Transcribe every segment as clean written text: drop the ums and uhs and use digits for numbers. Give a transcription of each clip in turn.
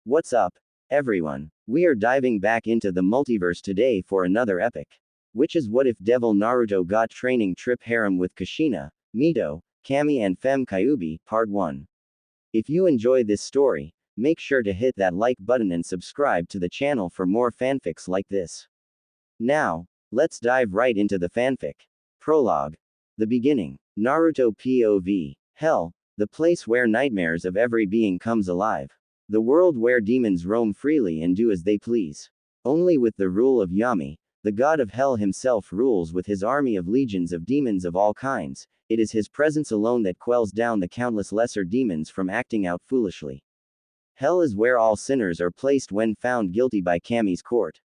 What's up, everyone? We are diving back into the multiverse today for another epic. Which is what if Devil Naruto got training trip harem with Kushina, Mito, Kami and Femme Kyuubi, Part 1. If you enjoy this story, make sure to hit that like button and subscribe to the channel for more fanfics like this. Now, let's dive right into the fanfic. Prologue. The beginning. Naruto POV. Hell, the place where nightmares of every being comes alive. The world where demons roam freely and do as they please. Only with the rule of Yami, the god of hell himself rules with his army of legions of demons of all kinds. It is his presence alone that quells down the countless lesser demons from acting out foolishly. Hell is where all sinners are placed when found guilty by Kami's court.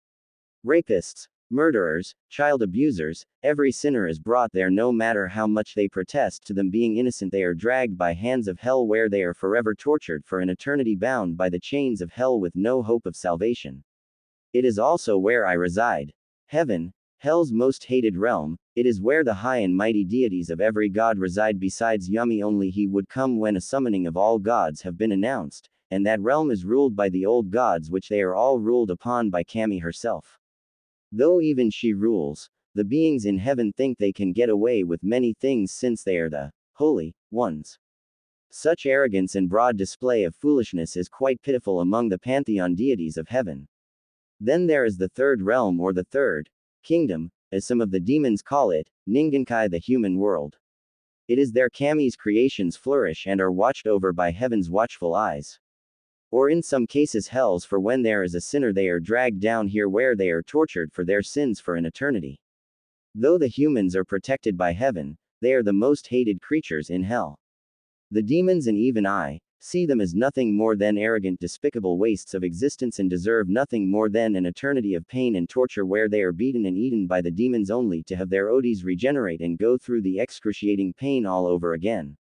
Rapists, murderers, child abusers, every sinner is brought there no matter how much they protest to them being innocent. They are dragged by hands of hell where they are forever tortured for an eternity bound by the chains of hell with no hope of salvation. It is also where I reside. Heaven, hell's most hated realm, it is where the high and mighty deities of every god reside. Besides Yami, only he would come when a summoning of all gods have been announced, and that realm is ruled by the old gods, which they are all ruled upon by Kami herself. Though even she rules, the beings in heaven think they can get away with many things since they are the holy ones. Such arrogance and broad display of foolishness is quite pitiful among the pantheon deities of heaven. Then there is the third realm, or the third kingdom, as some of the demons call it, Ningenkai, the human world. It is there Kami's creations flourish and are watched over by heaven's watchful eyes. Or in some cases hells, for when there is a sinner they are dragged down here where they are tortured for their sins for an eternity. Though the humans are protected by heaven, they are the most hated creatures in hell. The demons, and even I, see them as nothing more than arrogant, despicable wastes of existence and deserve nothing more than an eternity of pain and torture where they are beaten and eaten by the demons only to have their odis regenerate and go through the excruciating pain all over again.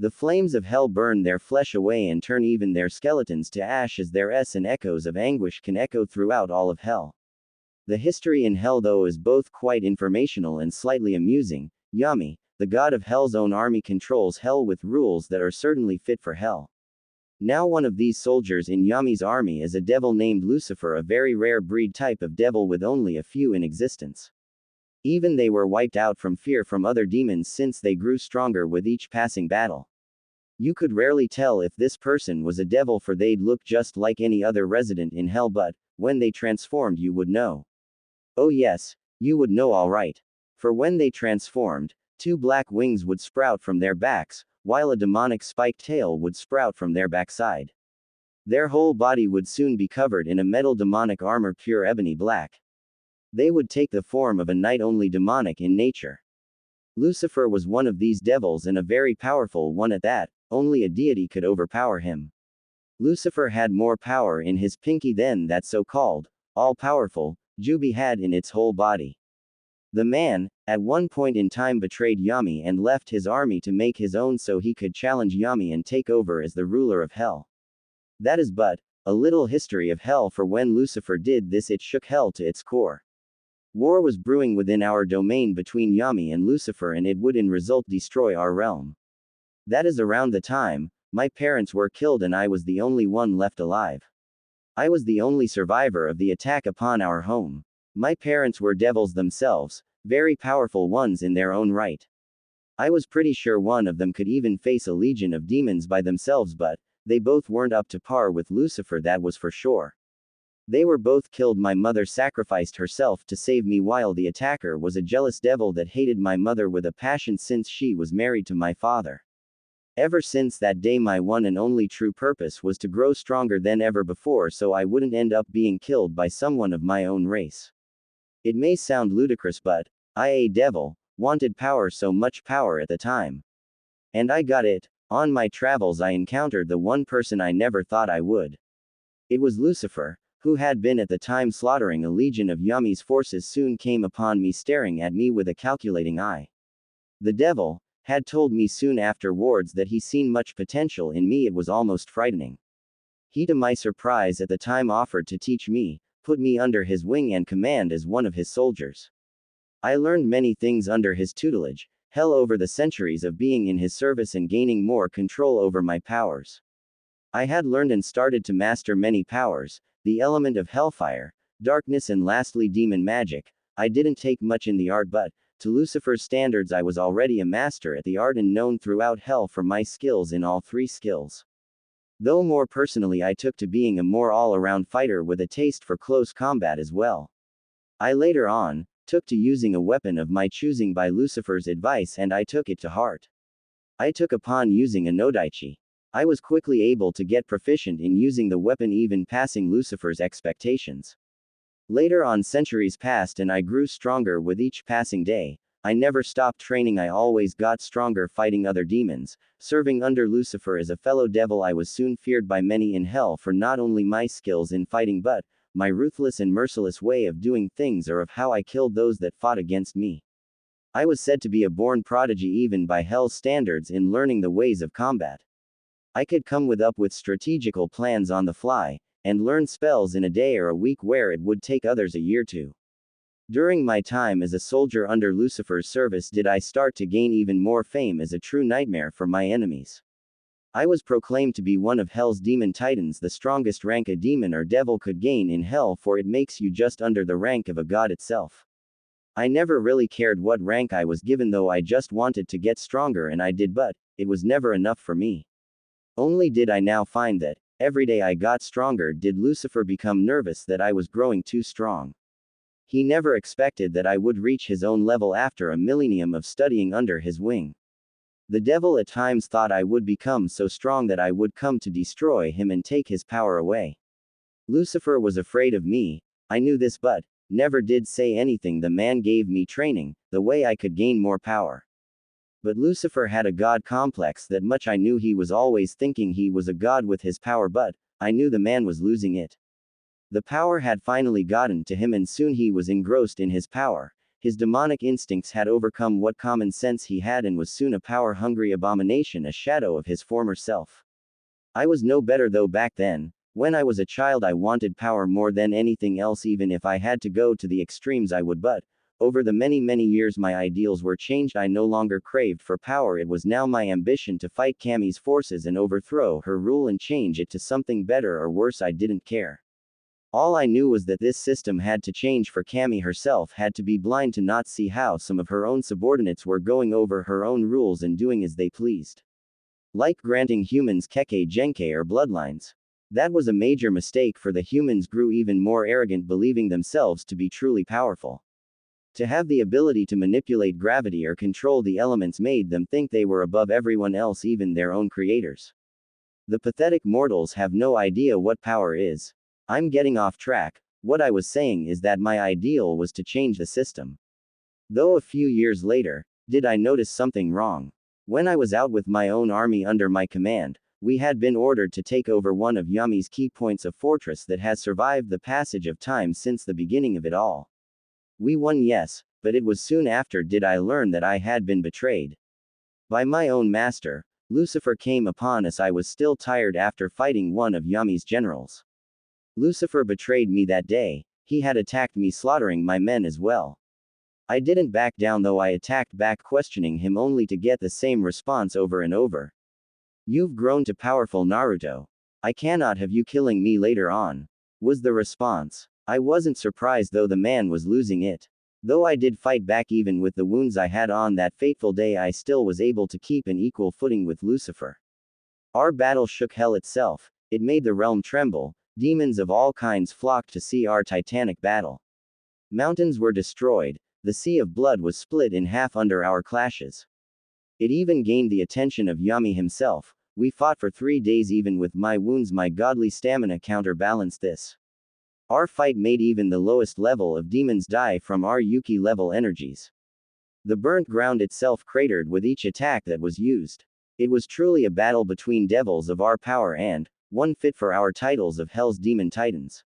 The flames of hell burn their flesh away and turn even their skeletons to ash as their and echoes of anguish can echo throughout all of hell. The history in hell, though, is both quite informational and slightly amusing. Yami, the god of hell's own army, controls hell with rules that are certainly fit for hell. Now one of these soldiers in Yami's army is a devil named Lucifer, a very rare breed type of devil with only a few in existence. Even they were wiped out from fear from other demons since they grew stronger with each passing battle. You could rarely tell if this person was a devil, for they'd look just like any other resident in hell, but when they transformed you would know. Oh yes, you would know alright. For when they transformed, two black wings would sprout from their backs, while a demonic spiked tail would sprout from their backside. Their whole body would soon be covered in a metal demonic armor, pure ebony black. They would take the form of a knight, only demonic in nature. Lucifer was one of these devils, and a very powerful one at that. Only a deity could overpower him. Lucifer had more power in his pinky than that so-called all-powerful Kyuubi had in its whole body. The man, at one point in time, betrayed Yami and left his army to make his own so he could challenge Yami and take over as the ruler of hell. That is but a little history of hell, for when Lucifer did this it shook hell to its core. War was brewing within our domain between Yami and Lucifer, and it would in result destroy our realm. That is around the time my parents were killed and I was the only one left alive. I was the only survivor of the attack upon our home. My parents were devils themselves, very powerful ones in their own right. I was pretty sure one of them could even face a legion of demons by themselves, but they both weren't up to par with Lucifer, that was for sure. They were both killed. My mother sacrificed herself to save me, while the attacker was a jealous devil that hated my mother with a passion since she was married to my father. Ever since that day, my one and only true purpose was to grow stronger than ever before, so I wouldn't end up being killed by someone of my own race. It may sound ludicrous, but I, a devil, wanted power, so much power at the time. And I got it. On my travels I encountered the one person I never thought I would. It was Lucifer, who had been at the time slaughtering a legion of Yami's forces, soon came upon me, staring at me with a calculating eye. The devil had told me soon afterwards that he seen much potential in me. It was almost frightening. He, to my surprise at the time, offered to teach me, put me under his wing and command as one of his soldiers. I learned many things under his tutelage, hell, over the centuries of being in his service and gaining more control over my powers. I had learned and started to master many powers, the element of hellfire, darkness and lastly demon magic. I didn't take much in the art but, to Lucifer's standards I was already a master at the art and known throughout hell for my skills in all three skills. Though more personally I took to being a more all-around fighter with a taste for close combat as well. I later on, took to using a weapon of my choosing by Lucifer's advice and I took it to heart. I took upon using a Nodaichi. I was quickly able to get proficient in using the weapon even passing Lucifer's expectations. Later on centuries passed and I grew stronger with each passing day. I never stopped training, I always got stronger fighting other demons. Serving under Lucifer as a fellow devil I was soon feared by many in hell for not only my skills in fighting but, my ruthless and merciless way of doing things or of how I killed those that fought against me. I was said to be a born prodigy even by hell's standards in learning the ways of combat. I could come up with strategical plans on the fly, and learn spells in a day or a week where it would take others a year to. During my time as a soldier under Lucifer's service did I start to gain even more fame as a true nightmare for my enemies. I was proclaimed to be one of hell's demon titans, the strongest rank a demon or devil could gain in hell, for it makes you just under the rank of a god itself. I never really cared what rank I was given though I just wanted to get stronger and I did, but it was never enough for me. Only did I now find that, every day I got stronger did Lucifer become nervous that I was growing too strong. He never expected that I would reach his own level after a millennium of studying under his wing. The devil at times thought I would become so strong that I would come to destroy him and take his power away. Lucifer was afraid of me, I knew this but, never did say anything. The man gave me training, the way I could gain more power. But Lucifer had a god complex that much I knew. He was always thinking he was a god with his power but, I knew the man was losing it. The power had finally gotten to him and soon he was engrossed in his power. His demonic instincts had overcome what common sense he had and was soon a power-hungry abomination, a shadow of his former self. I was no better though back then. When I was a child I wanted power more than anything else. Even if I had to go to the extremes I would, but over the many years my ideals were changed. I no longer craved for power. It was now my ambition to fight Kami's forces and overthrow her rule and change it to something better or worse. I didn't care. All I knew was that this system had to change, for Kami herself had to be blind to not see how some of her own subordinates were going over her own rules and doing as they pleased. Like granting humans Kekkei Genkai or bloodlines. That was a major mistake, for the humans grew even more arrogant, believing themselves to be truly powerful. To have the ability to manipulate gravity or control the elements made them think they were above everyone else, even their own creators. The pathetic mortals have no idea what power is. I'm getting off track. What I was saying is that my ideal was to change the system. Though a few years later, did I notice something wrong. When I was out with my own army under my command, we had been ordered to take over one of Yami's key points, a fortress that has survived the passage of time since the beginning of it all. We won, yes, but it was soon after did I learn that I had been betrayed. By my own master. Lucifer came upon us. I was still tired after fighting one of Yami's generals. Lucifer betrayed me that day. He had attacked me, slaughtering my men as well. I didn't back down though. I attacked back, questioning him only to get the same response over and over. You've grown too powerful, Naruto. I cannot have you killing me later on, was the response. I wasn't surprised though, the man was losing it. Though I did fight back even with the wounds I had on that fateful day, I still was able to keep an equal footing with Lucifer. Our battle shook hell itself. It made the realm tremble. Demons of all kinds flocked to see our titanic battle. Mountains were destroyed. The sea of blood was split in half under our clashes. It even gained the attention of Yami himself. We fought for 3 days. Even with my wounds, my godly stamina counterbalanced this. Our fight made even the lowest level of demons die from our Yuki level energies. The burnt ground itself cratered with each attack that was used. It was truly a battle between devils of our power and one fit for our titles of Hell's Demon Titans.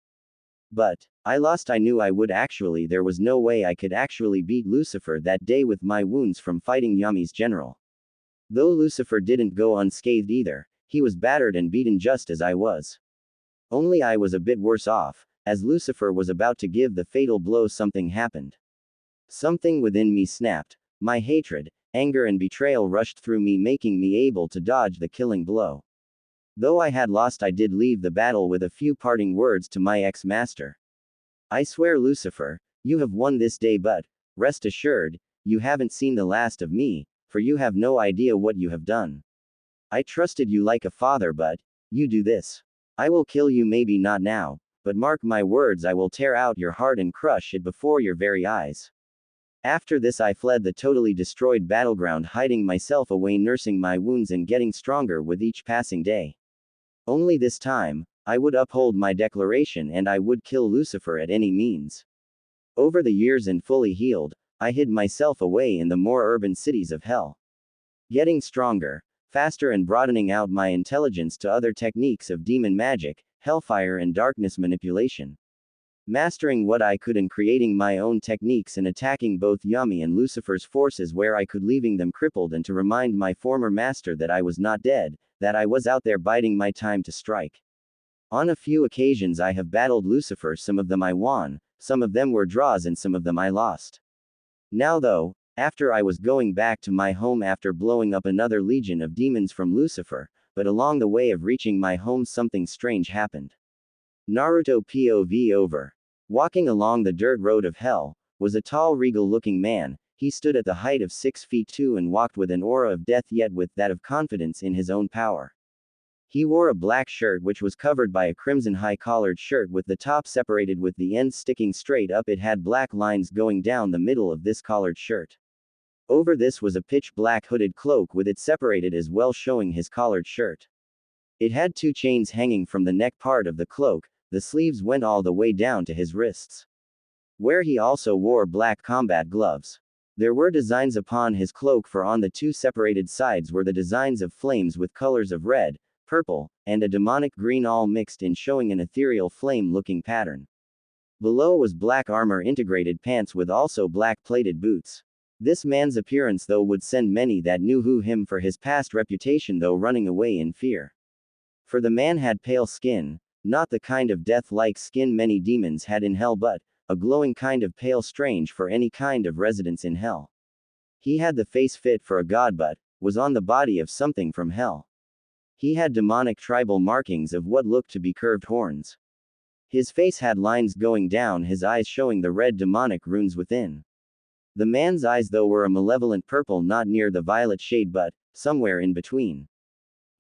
But I lost. I knew I would actually. There was no way I could actually beat Lucifer that day with my wounds from fighting Yami's general. Though Lucifer didn't go unscathed either, he was battered and beaten just as I was. Only I was a bit worse off. As Lucifer was about to give the fatal blow, something happened. Something within me snapped. My hatred, anger and betrayal rushed through me, making me able to dodge the killing blow. Though I had lost, I did leave the battle with a few parting words to my ex-master. I swear, Lucifer, you have won this day, but, rest assured, you haven't seen the last of me, for you have no idea what you have done. I trusted you like a father, but, you do this. I will kill you, maybe not now, but mark my words, I will tear out your heart and crush it before your very eyes. After this I fled the totally destroyed battleground, hiding myself away, nursing my wounds and getting stronger with each passing day. Only this time, I would uphold my declaration and I would kill Lucifer at any means. Over the years and fully healed, I hid myself away in the more urban cities of hell. Getting stronger, faster and broadening out my intelligence to other techniques of demon magic, hellfire and darkness manipulation. Mastering what I could and creating my own techniques and attacking both Yami and Lucifer's forces where I could, leaving them crippled, and to remind my former master that I was not dead, that I was out there biding my time to strike. On a few occasions I have battled Lucifer, some of them I won, some of them were draws and some of them I lost. Now though, after I was going back to my home after blowing up another legion of demons from Lucifer, but along the way of reaching my home something strange happened. Naruto POV over. Walking along the dirt road of hell, was a tall regal-looking man. He stood at the height of 6 feet 2 and walked with an aura of death, yet with that of confidence in his own power. He wore a black shirt which was covered by a crimson high-collared shirt with the top separated with the ends sticking straight up. It had black lines going down the middle of this collared shirt. Over this was a pitch-black hooded cloak with it separated as well, showing his collared shirt. It had 2 chains hanging from the neck part of the cloak, the sleeves went all the way down to his wrists, where he also wore black combat gloves. There were designs upon his cloak, for on the 2 separated sides were the designs of flames with colors of red, purple, and a demonic green, all mixed in, showing an ethereal flame-looking pattern. Below was black armor integrated pants with also black plated boots. This man's appearance though would send many that knew him for his past reputation though running away in fear. For the man had pale skin, not the kind of death-like skin many demons had in hell, but a glowing kind of pale, strange for any kind of residence in hell. He had the face fit for a god but was on the body of something from hell. He had demonic tribal markings of what looked to be curved horns. His face had lines going down his eyes, showing the red demonic runes within. The man's eyes though were a malevolent purple, not near the violet shade but somewhere in between.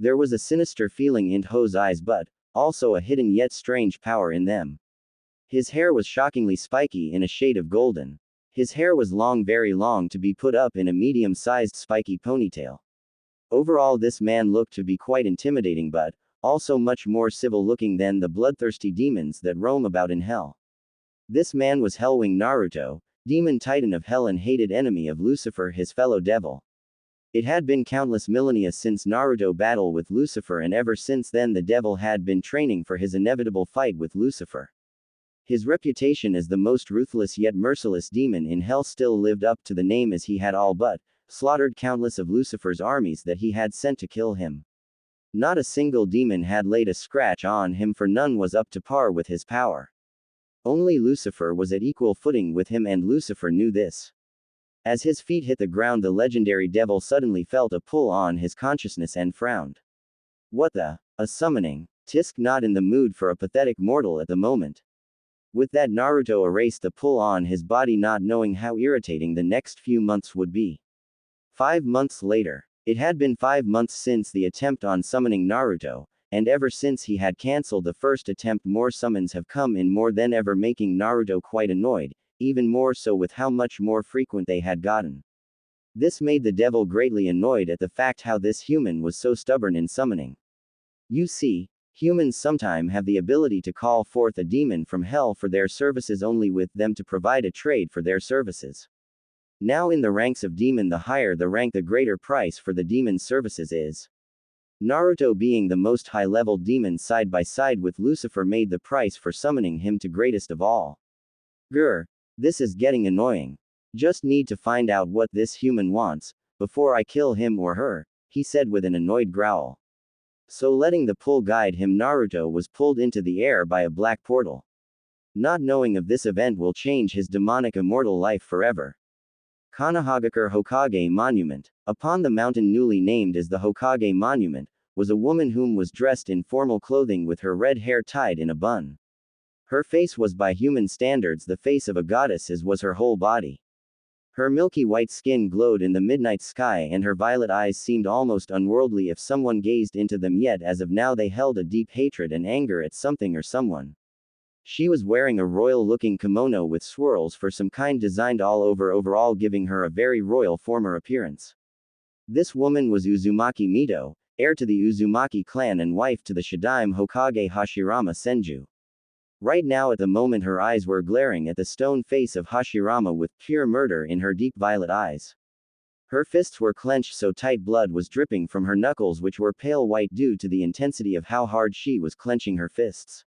There was a sinister feeling in Ho's eyes, but also a hidden yet strange power in them. His hair was shockingly spiky in a shade of golden. His hair was long, very long, to be put up in a medium-sized spiky ponytail. Overall this man looked to be quite intimidating, but also much more civil-looking than the bloodthirsty demons that roam about in hell. This man was Hellwing Naruto, demon titan of hell and hated enemy of Lucifer, his fellow devil. It had been countless millennia since Naruto battle with Lucifer, and ever since then the devil had been training for his inevitable fight with Lucifer. His reputation as the most ruthless yet merciless demon in hell still lived up to the name, as he had all but slaughtered countless of Lucifer's armies that he had sent to kill him. Not a single demon had laid a scratch on him, for none was up to par with his power. Only Lucifer was at equal footing with him, and Lucifer knew this. As his feet hit the ground, the legendary devil suddenly felt a pull on his consciousness and frowned. What the? A summoning? Tisk, not in the mood for a pathetic mortal at the moment. With that, Naruto erased the pull on his body, not knowing how irritating the next few months would be. 5 months later. It had been 5 months since the attempt on summoning Naruto, and ever since he had cancelled the first attempt, more summons have come in more than ever, making Naruto quite annoyed, even more so with how much more frequent they had gotten. This made the devil greatly annoyed at the fact how this human was so stubborn in summoning. You see, humans sometimes have the ability to call forth a demon from hell for their services, only with them to provide a trade for their services. Now in the ranks of demon, the higher the rank, the greater price for the demon's services is. Naruto, being the most high-level demon side by side with Lucifer, made the price for summoning him to greatest of all. Grr. This is getting annoying. Just need to find out what this human wants, before I kill him or her, he said with an annoyed growl. So letting the pull guide him, Naruto was pulled into the air by a black portal. Not knowing of this event will change his demonic immortal life forever. Kanahagakure Hokage Monument. Upon the mountain newly named as the Hokage Monument, was a woman whom was dressed in formal clothing with her red hair tied in a bun. Her face was by human standards the face of a goddess, as was her whole body. Her milky white skin glowed in the midnight sky, and her violet eyes seemed almost unworldly if someone gazed into them, yet as of now they held a deep hatred and anger at something or someone. She was wearing a royal-looking kimono with swirls for some kind designed all over overall, giving her a very royal former appearance. This woman was Uzumaki Mito, heir to the Uzumaki clan and wife to the Shadaime Hokage Hashirama Senju. Right now at the moment her eyes were glaring at the stone face of Hashirama with pure murder in her deep violet eyes. Her fists were clenched so tight blood was dripping from her knuckles, which were pale white due to the intensity of how hard she was clenching her fists.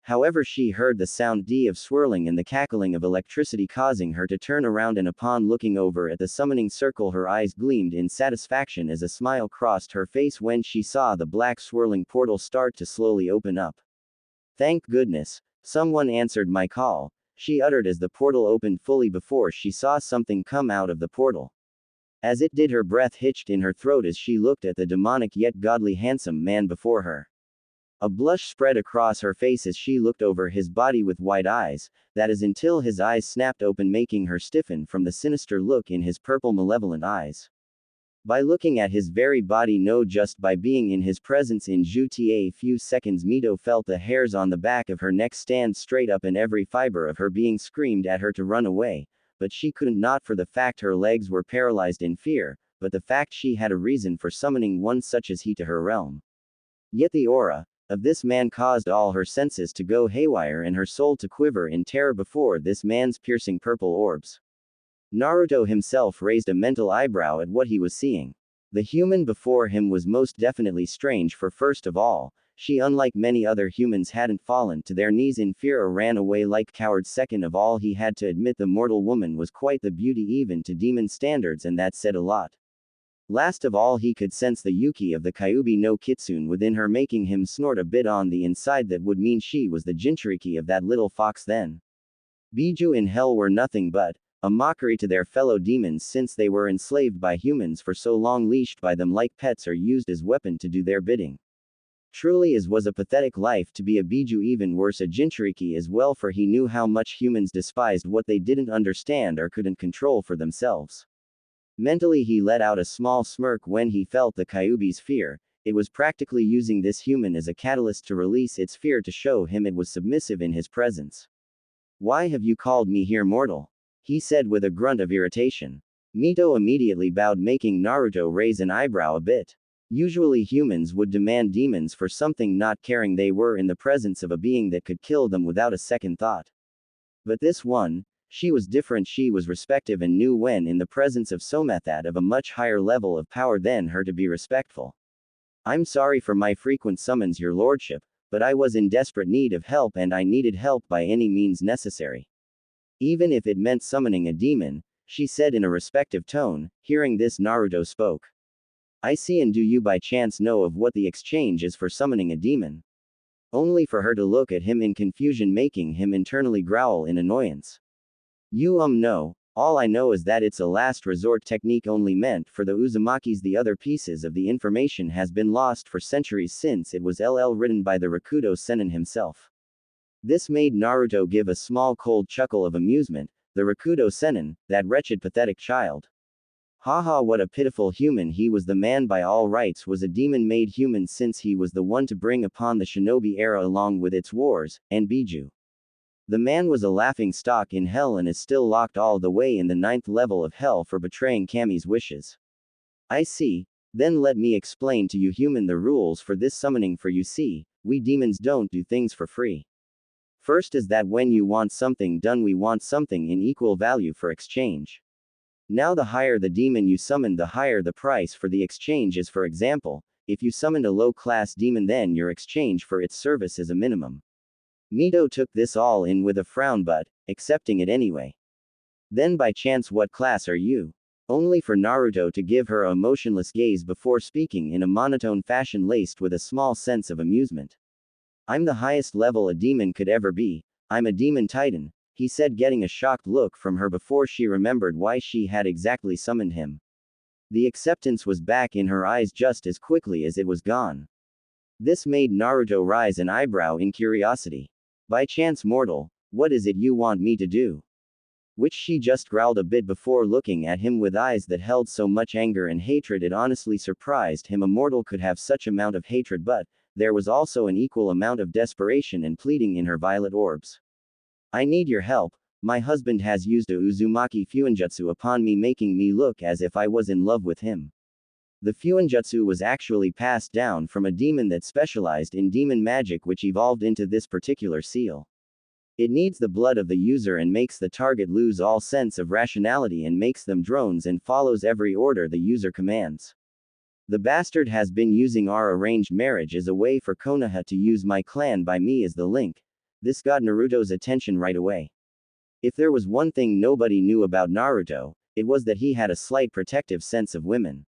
However, she heard the sound D of swirling and the cackling of electricity, causing her to turn around, and upon looking over at the summoning circle her eyes gleamed in satisfaction as a smile crossed her face when she saw the black swirling portal start to slowly open up. "Thank goodness, someone answered my call," she uttered as the portal opened fully before she saw something come out of the portal. As it did, her breath hitched in her throat as she looked at the demonic yet godly handsome man before her. A blush spread across her face as she looked over his body with wide eyes, that is, until his eyes snapped open, making her stiffen from the sinister look in his purple malevolent eyes. By looking at his very body, no, just by being in his presence in a few seconds, Mito felt the hairs on the back of her neck stand straight up and every fiber of her being screamed at her to run away, but she couldn't, not for the fact her legs were paralyzed in fear, but the fact she had a reason for summoning one such as he to her realm. Yet the aura of this man caused all her senses to go haywire and her soul to quiver in terror before this man's piercing purple orbs. Naruto himself raised a mental eyebrow at what he was seeing. The human before him was most definitely strange, for first of all, she, unlike many other humans, hadn't fallen to their knees in fear or ran away like cowards. Second of all, he had to admit the mortal woman was quite the beauty even to demon standards, and that said a lot. Last of all, he could sense the Yuki of the Kyuubi no Kitsune within her, making him snort a bit on the inside. That would mean she was the Jinchuriki of that little fox then. Biju in hell were nothing but a mockery to their fellow demons, since they were enslaved by humans for so long, leashed by them like pets, or used as weapon to do their bidding. Truly as was a pathetic life to be a Biju, even worse a Jinchuriki as well, for he knew how much humans despised what they didn't understand or couldn't control for themselves. Mentally he let out a small smirk when he felt the Kyuubi's fear. It was practically using this human as a catalyst to release its fear, to show him it was submissive in his presence. "Why have you called me here, mortal?" he said with a grunt of irritation. Mito immediately bowed, making Naruto raise an eyebrow a bit. Usually humans would demand demons for something, not caring they were in the presence of a being that could kill them without a second thought. But this one, she was different. She was respective and knew when in the presence of Somethat of a much higher level of power than her to be respectful. "I'm sorry for my frequent summons, your lordship, but I was in desperate need of help, and I needed help by any means necessary. Even if it meant summoning a demon," she said in a respective tone. Hearing this, Naruto spoke. "I see, and do you by chance know of what the exchange is for summoning a demon?" Only for her to look at him in confusion, making him internally growl in annoyance. No. All I know is that it's a last resort technique only meant for the Uzumakis. The other pieces of the information has been lost for centuries since it was written by the Rakudo Sennin himself." This made Naruto give a small cold chuckle of amusement. The Rakudo Sennin, that wretched pathetic child. Haha, what a pitiful human he was. The man by all rights was a demon-made human, since he was the one to bring upon the shinobi era along with its wars, and Biju. The man was a laughing stock in hell and is still locked all the way in the 9th level of hell for betraying Kami's wishes. "I see. Then let me explain to you, human, the rules for this summoning, for you see, we demons don't do things for free. First is that when you want something done, we want something in equal value for exchange. Now the higher the demon you summon, the higher the price for the exchange is. For example, if you summoned a low-class demon, then your exchange for its service is a minimum." Mito took this all in with a frown, but accepting it anyway. "Then by chance what class are you?" Only for Naruto to give her a motionless gaze before speaking in a monotone fashion laced with a small sense of amusement. "I'm the highest level a demon could ever be. I'm a demon titan," he said, getting a shocked look from her before she remembered why she had exactly summoned him. The acceptance was back in her eyes just as quickly as it was gone. This made Naruto raise an eyebrow in curiosity. By chance mortal, what is it you want me to do? Which she just growled a bit before looking at him with eyes that held so much anger and hatred it honestly surprised him a mortal could have such amount of hatred, but there was also an equal amount of desperation and pleading in her violet orbs. I need your help. My husband has used a Uzumaki Fuinjutsu upon me, making me look as if I was in love with him. The Fuinjutsu was actually passed down from a demon that specialized in demon magic which evolved into this particular seal. It needs the blood of the user and makes the target lose all sense of rationality and makes them drones and follows every order the user commands. The bastard has been using our arranged marriage as a way for Konoha to use my clan by me as the link. This got Naruto's attention right away. If there was one thing nobody knew about Naruto, it was that he had a slight protective sense of women.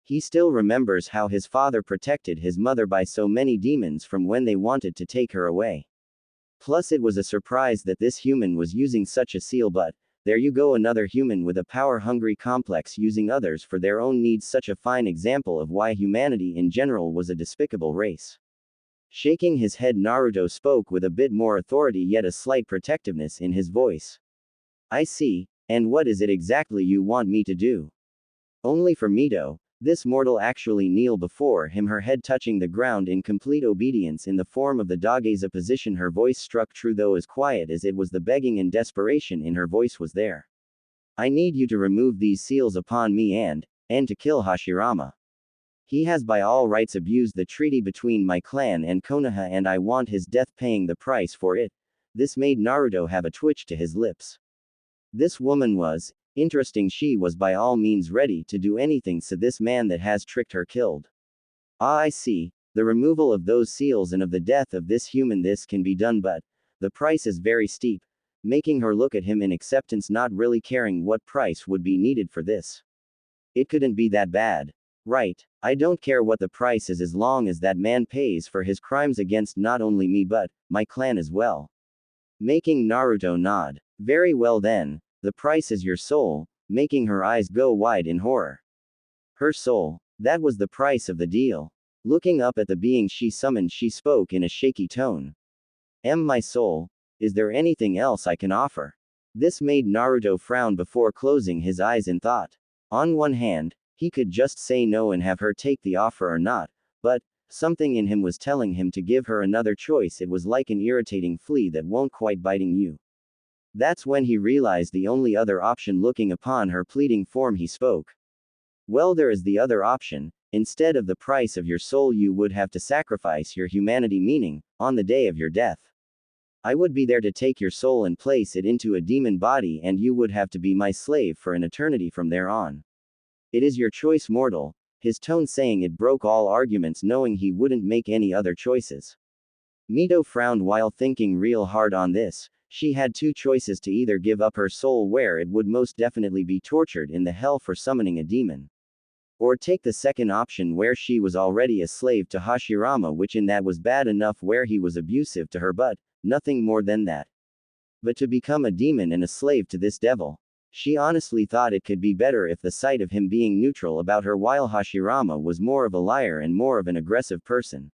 He still remembers how his father protected his mother by so many demons from when they wanted to take her away. Plus it was a surprise that this human was using such a seal, but there you go, another human with a power-hungry complex using others for their own needs, such a fine example of why humanity in general was a despicable race. Shaking his head, Naruto spoke with a bit more authority yet a slight protectiveness in his voice. I see, and what is it exactly you want me to do? Only for Mito. This mortal actually kneel before him, her head touching the ground in complete obedience in the form of the Dogeza position. Her voice struck true, though as quiet as it was, the begging and desperation in her voice was there. I need you to remove these seals upon me and to kill Hashirama. He has by all rights abused the treaty between my clan and Konoha, and I want his death, paying the price for it. This made Naruto have a twitch to his lips. This woman was interesting. She was by all means ready to do anything so this man that has tricked her killed. Ah, I see. The removal of those seals and of the death of this human, this can be done, but the price is very steep, making her look at him in acceptance, not really caring what price would be needed for this. It couldn't be that bad. Right. I don't care what the price is as long as that man pays for his crimes against not only me but my clan as well. Making Naruto nod. Very well then. The price is your soul, making her eyes go wide in horror. Her soul. That was the price of the deal. Looking up at the being she summoned, she spoke in a shaky tone. My soul, is there anything else I can offer? This made Naruto frown before closing his eyes in thought. On one hand, he could just say no and have her take the offer or not, but something in him was telling him to give her another choice. It was like an irritating flea that won't quite biting you. That's when he realized the only other option. Looking upon her pleading form, he spoke. Well, there is the other option. Instead of the price of your soul, you would have to sacrifice your humanity, meaning, on the day of your death, I would be there to take your soul and place it into a demon body, and you would have to be my slave for an eternity from there on. It is your choice, mortal. His tone saying it broke all arguments, knowing he wouldn't make any other choices. Mito frowned while thinking real hard on this. She had two choices: to either give up her soul, where it would most definitely be tortured in the hell for summoning a demon, or take the second option where she was already a slave to Hashirama, which in that was bad enough where he was abusive to her, but nothing more than that. But to become a demon and a slave to this devil. She honestly thought it could be better if the sight of him being neutral about her, while Hashirama was more of a liar and more of an aggressive person.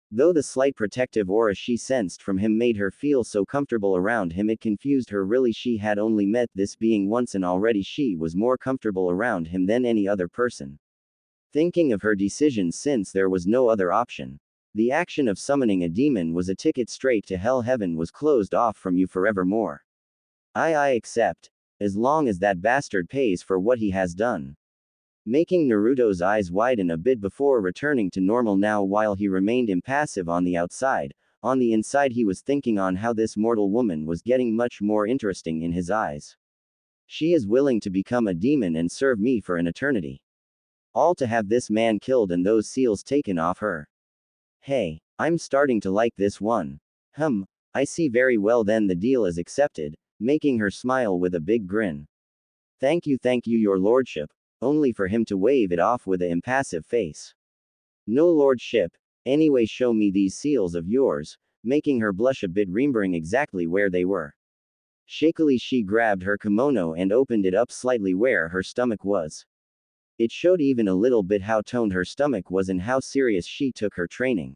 Though the slight protective aura she sensed from him made her feel so comfortable around him, it confused her. Really, she had only met this being once, and already she was more comfortable around him than any other person. Thinking of her decision, since there was no other option. The action of summoning a demon was a ticket straight to hell. Heaven was closed off from you forevermore. I accept. As long as that bastard pays for what he has done. Making Naruto's eyes widen a bit before returning to normal now. While he remained impassive on the outside, on the inside he was thinking on how this mortal woman was getting much more interesting in his eyes. She is willing to become a demon and serve me for an eternity. All to have this man killed and those seals taken off her. Hey, I'm starting to like this one. I see. Very well then, the deal is accepted, making her smile with a big grin. Thank you, your lordship. Only for him to wave it off with an impassive face. No lordship. Anyway, show me these seals of yours, making her blush a bit, remembering exactly where they were. Shakily she grabbed her kimono and opened it up slightly where her stomach was. It showed even a little bit how toned her stomach was and how serious she took her training.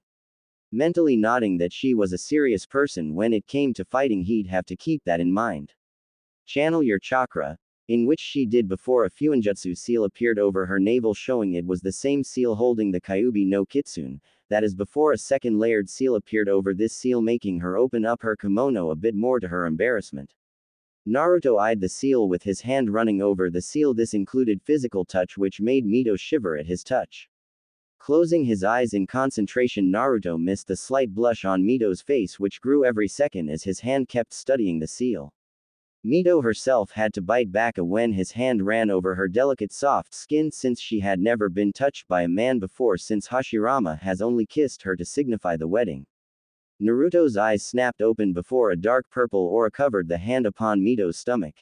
Mentally nodding that she was a serious person when it came to fighting, he'd have to keep that in mind. Channel your chakra, in which she did before a Fuinjutsu seal appeared over her navel, showing it was the same seal holding the Kyuubi no Kitsune, that is before a second layered seal appeared over this seal, making her open up her kimono a bit more to her embarrassment. Naruto eyed the seal with his hand running over the seal. This included physical touch, which made Mito shiver at his touch. Closing his eyes in concentration, Naruto missed the slight blush on Mito's face, which grew every second as his hand kept studying the seal. Mito herself had to bite back when his hand ran over her delicate soft skin, since she had never been touched by a man before, since Hashirama has only kissed her to signify the wedding. Naruto's eyes snapped open before a dark purple aura covered the hand upon Mito's stomach.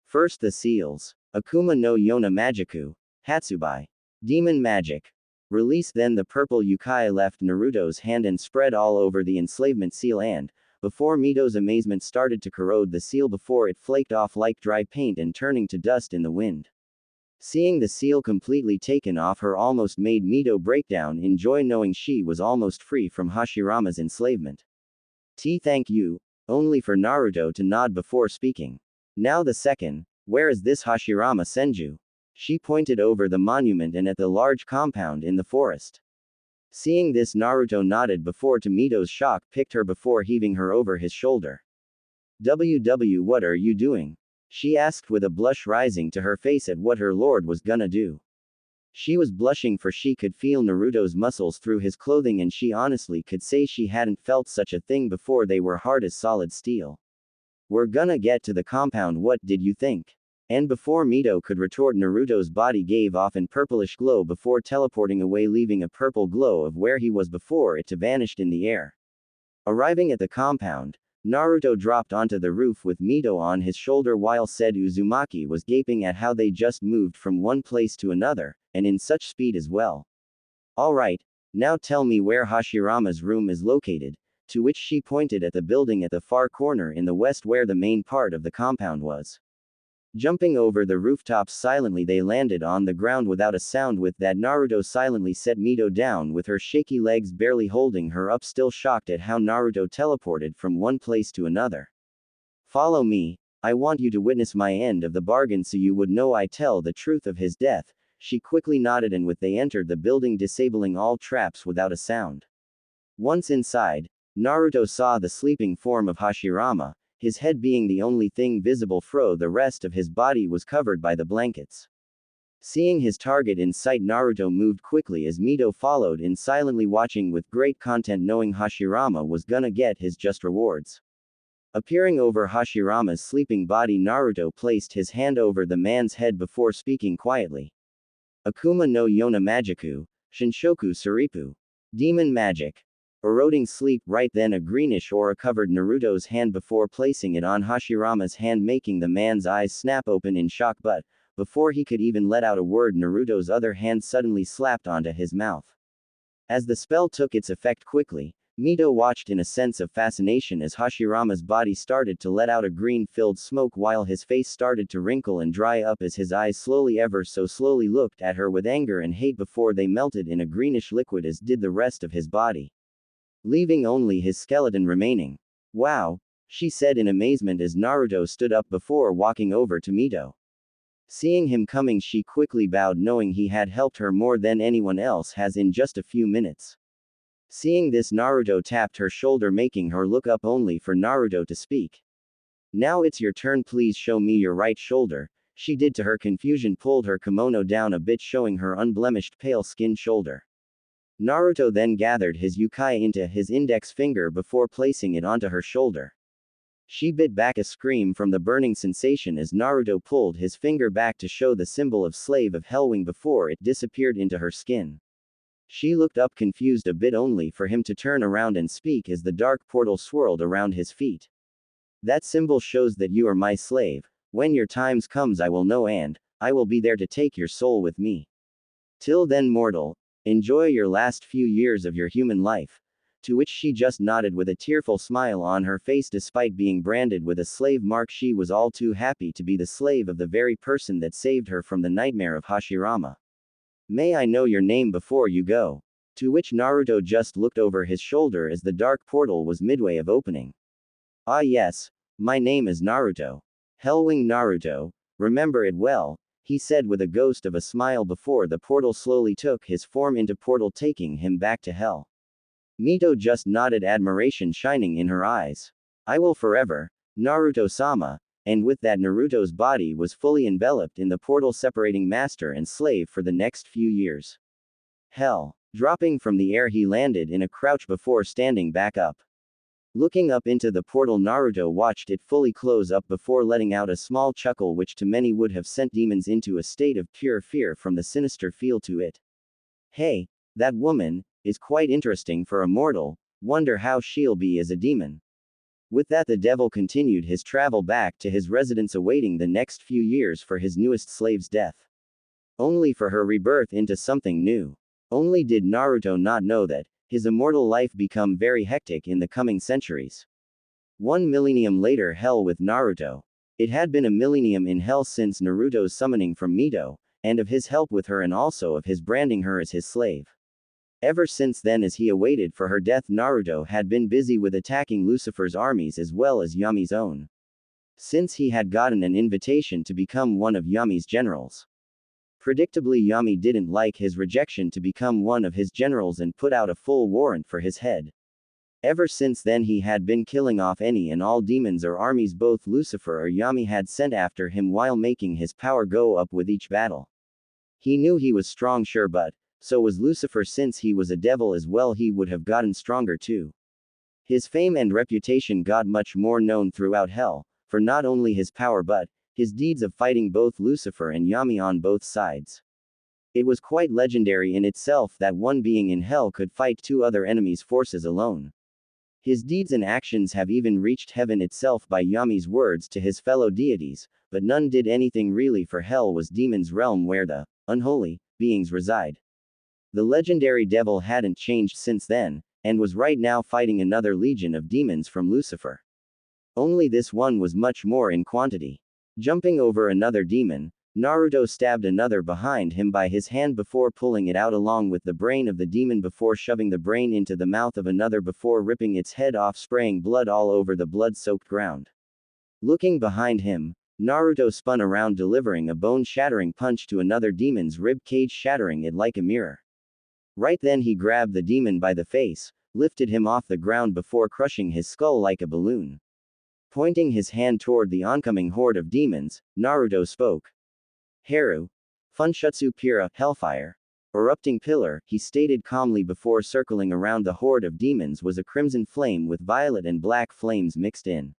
First the seals. Akuma no Yona Magiku. Hatsubai. Demon Magic. Release. Then the purple yukai left Naruto's hand and spread all over the enslavement seal, and, before Mito's amazement, started to corrode the seal before it flaked off like dry paint and turning to dust in the wind. Seeing the seal completely taken off her almost made Mito break down in joy, knowing she was almost free from Hashirama's enslavement. Thank you, only for Naruto to nod before speaking. Now the second, where is this Hashirama Senju? She pointed over the monument and at the large compound in the forest. Seeing this, Naruto nodded before, to Mito's shock, picked her before heaving her over his shoulder. What are you doing? She asked with a blush rising to her face at what her lord was gonna do. She was blushing, for she could feel Naruto's muscles through his clothing, and she honestly could say she hadn't felt such a thing before. They were hard as solid steel. We're gonna get to the compound, what did you think? And before Mito could retort, Naruto's body gave off an purplish glow before teleporting away, leaving a purple glow of where he was before it to vanished in the air. Arriving at the compound, Naruto dropped onto the roof with Mito on his shoulder, while said Uzumaki was gaping at how they just moved from one place to another, and in such speed as well. Alright, now tell me where Hashirama's room is located, to which she pointed at the building at the far corner in the west where the main part of the compound was. Jumping over the rooftops silently, they landed on the ground without a sound. With that, Naruto silently set Mito down with her shaky legs barely holding her up, still shocked at how Naruto teleported from one place to another. Follow me, I want you to witness my end of the bargain so you would know I tell the truth of his death. She quickly nodded, and with they entered the building, disabling all traps without a sound. Once inside, Naruto saw the sleeping form of Hashirama, his head being the only thing visible, for the rest of his body was covered by the blankets. Seeing his target in sight, Naruto moved quickly as Mito followed in, silently watching with great content, knowing Hashirama was gonna get his just rewards. Appearing over Hashirama's sleeping body, Naruto placed his hand over the man's head before speaking quietly. Akuma no Yona Magiku, Shinshoku Suripu. Demon Magic. Eroding sleep. Right then a greenish aura covered Naruto's hand before placing it on Hashirama's hand, making the man's eyes snap open in shock, but, before he could even let out a word, Naruto's other hand suddenly slapped onto his mouth. As the spell took its effect quickly, Mito watched in a sense of fascination as Hashirama's body started to let out a green-filled smoke, while his face started to wrinkle and dry up as his eyes slowly, ever so slowly, looked at her with anger and hate before they melted in a greenish liquid, as did the rest of his body, leaving only his skeleton remaining. Wow, she said in amazement as Naruto stood up before walking over to Mito. Seeing him coming, she quickly bowed, knowing he had helped her more than anyone else has in just a few minutes. Seeing this, Naruto tapped her shoulder, making her look up, only for Naruto to speak. Now it's your turn, please show me your right shoulder. She did, to her confusion, pulled her kimono down a bit, showing her unblemished pale skin shoulder. Naruto then gathered his yukai into his index finger before placing it onto her shoulder. She bit back a scream from the burning sensation as Naruto pulled his finger back to show the symbol of Slave of Hellwing before it disappeared into her skin. She looked up confused a bit, only for him to turn around and speak as the dark portal swirled around his feet. That symbol shows that you are my slave. When your times comes, I will know, and I will be there to take your soul with me. Till then, mortal, enjoy your last few years of your human life. To which she just nodded with a tearful smile on her face. Despite being branded with a slave mark, she was all too happy to be the slave of the very person that saved her from the nightmare of Hashirama. May I know your name before you go? To which Naruto just looked over his shoulder as the dark portal was midway of opening. Ah yes, my name is Naruto. Hellwing Naruto, remember it well, he said with a ghost of a smile before the portal slowly took his form into portal, taking him back to hell. Mito just nodded, admiration shining in her eyes. I will forever, Naruto-sama, and with that Naruto's body was fully enveloped in the portal separating master and slave for the next few years. Hell. Dropping from the air, he landed in a crouch before standing back up. Looking up into the portal, Naruto watched it fully close up before letting out a small chuckle which to many would have sent demons into a state of pure fear from the sinister feel to it. Hey, that woman is quite interesting for a mortal, wonder how she'll be as a demon. With that, the devil continued his travel back to his residence, awaiting the next few years for his newest slave's death. Only for her rebirth into something new. Only did Naruto not know that his immortal life become very hectic in the coming centuries. 1 millennium later, hell with Naruto. It had been a millennium in hell since Naruto's summoning from Mito, and of his help with her and also of his branding her as his slave. Ever since then, as he awaited for her death, Naruto had been busy with attacking Lucifer's armies as well as Yami's own. Since he had gotten an invitation to become one of Yami's generals. Predictably, Yami didn't like his rejection to become one of his generals and put out a full warrant for his head. Ever since then, he had been killing off any and all demons or armies both Lucifer or Yami had sent after him, while making his power go up with each battle. He knew he was strong, sure, but so was Lucifer. Since he was a devil as well, he would have gotten stronger too. His fame and reputation got much more known throughout hell, for not only his power but his deeds of fighting both Lucifer and Yami on both sides. It was quite legendary in itself that one being in hell could fight 2 other enemies' forces alone. His deeds and actions have even reached heaven itself by Yami's words to his fellow deities, but none did anything really, for hell was demons' realm where the unholy beings reside. The legendary devil hadn't changed since then, and was right now fighting another legion of demons from Lucifer. Only this one was much more in quantity. Jumping over another demon, Naruto stabbed another behind him by his hand before pulling it out along with the brain of the demon, before shoving the brain into the mouth of another before ripping its head off, spraying blood all over the blood-soaked ground. Looking behind him, Naruto spun around, delivering a bone-shattering punch to another demon's rib cage, shattering it like a mirror. Right then he grabbed the demon by the face, lifted him off the ground before crushing his skull like a balloon. Pointing his hand toward the oncoming horde of demons, Naruto spoke. Haru. Funshutsu Pira, Hellfire. Erupting pillar, he stated calmly before circling around the horde of demons was a crimson flame with violet and black flames mixed in.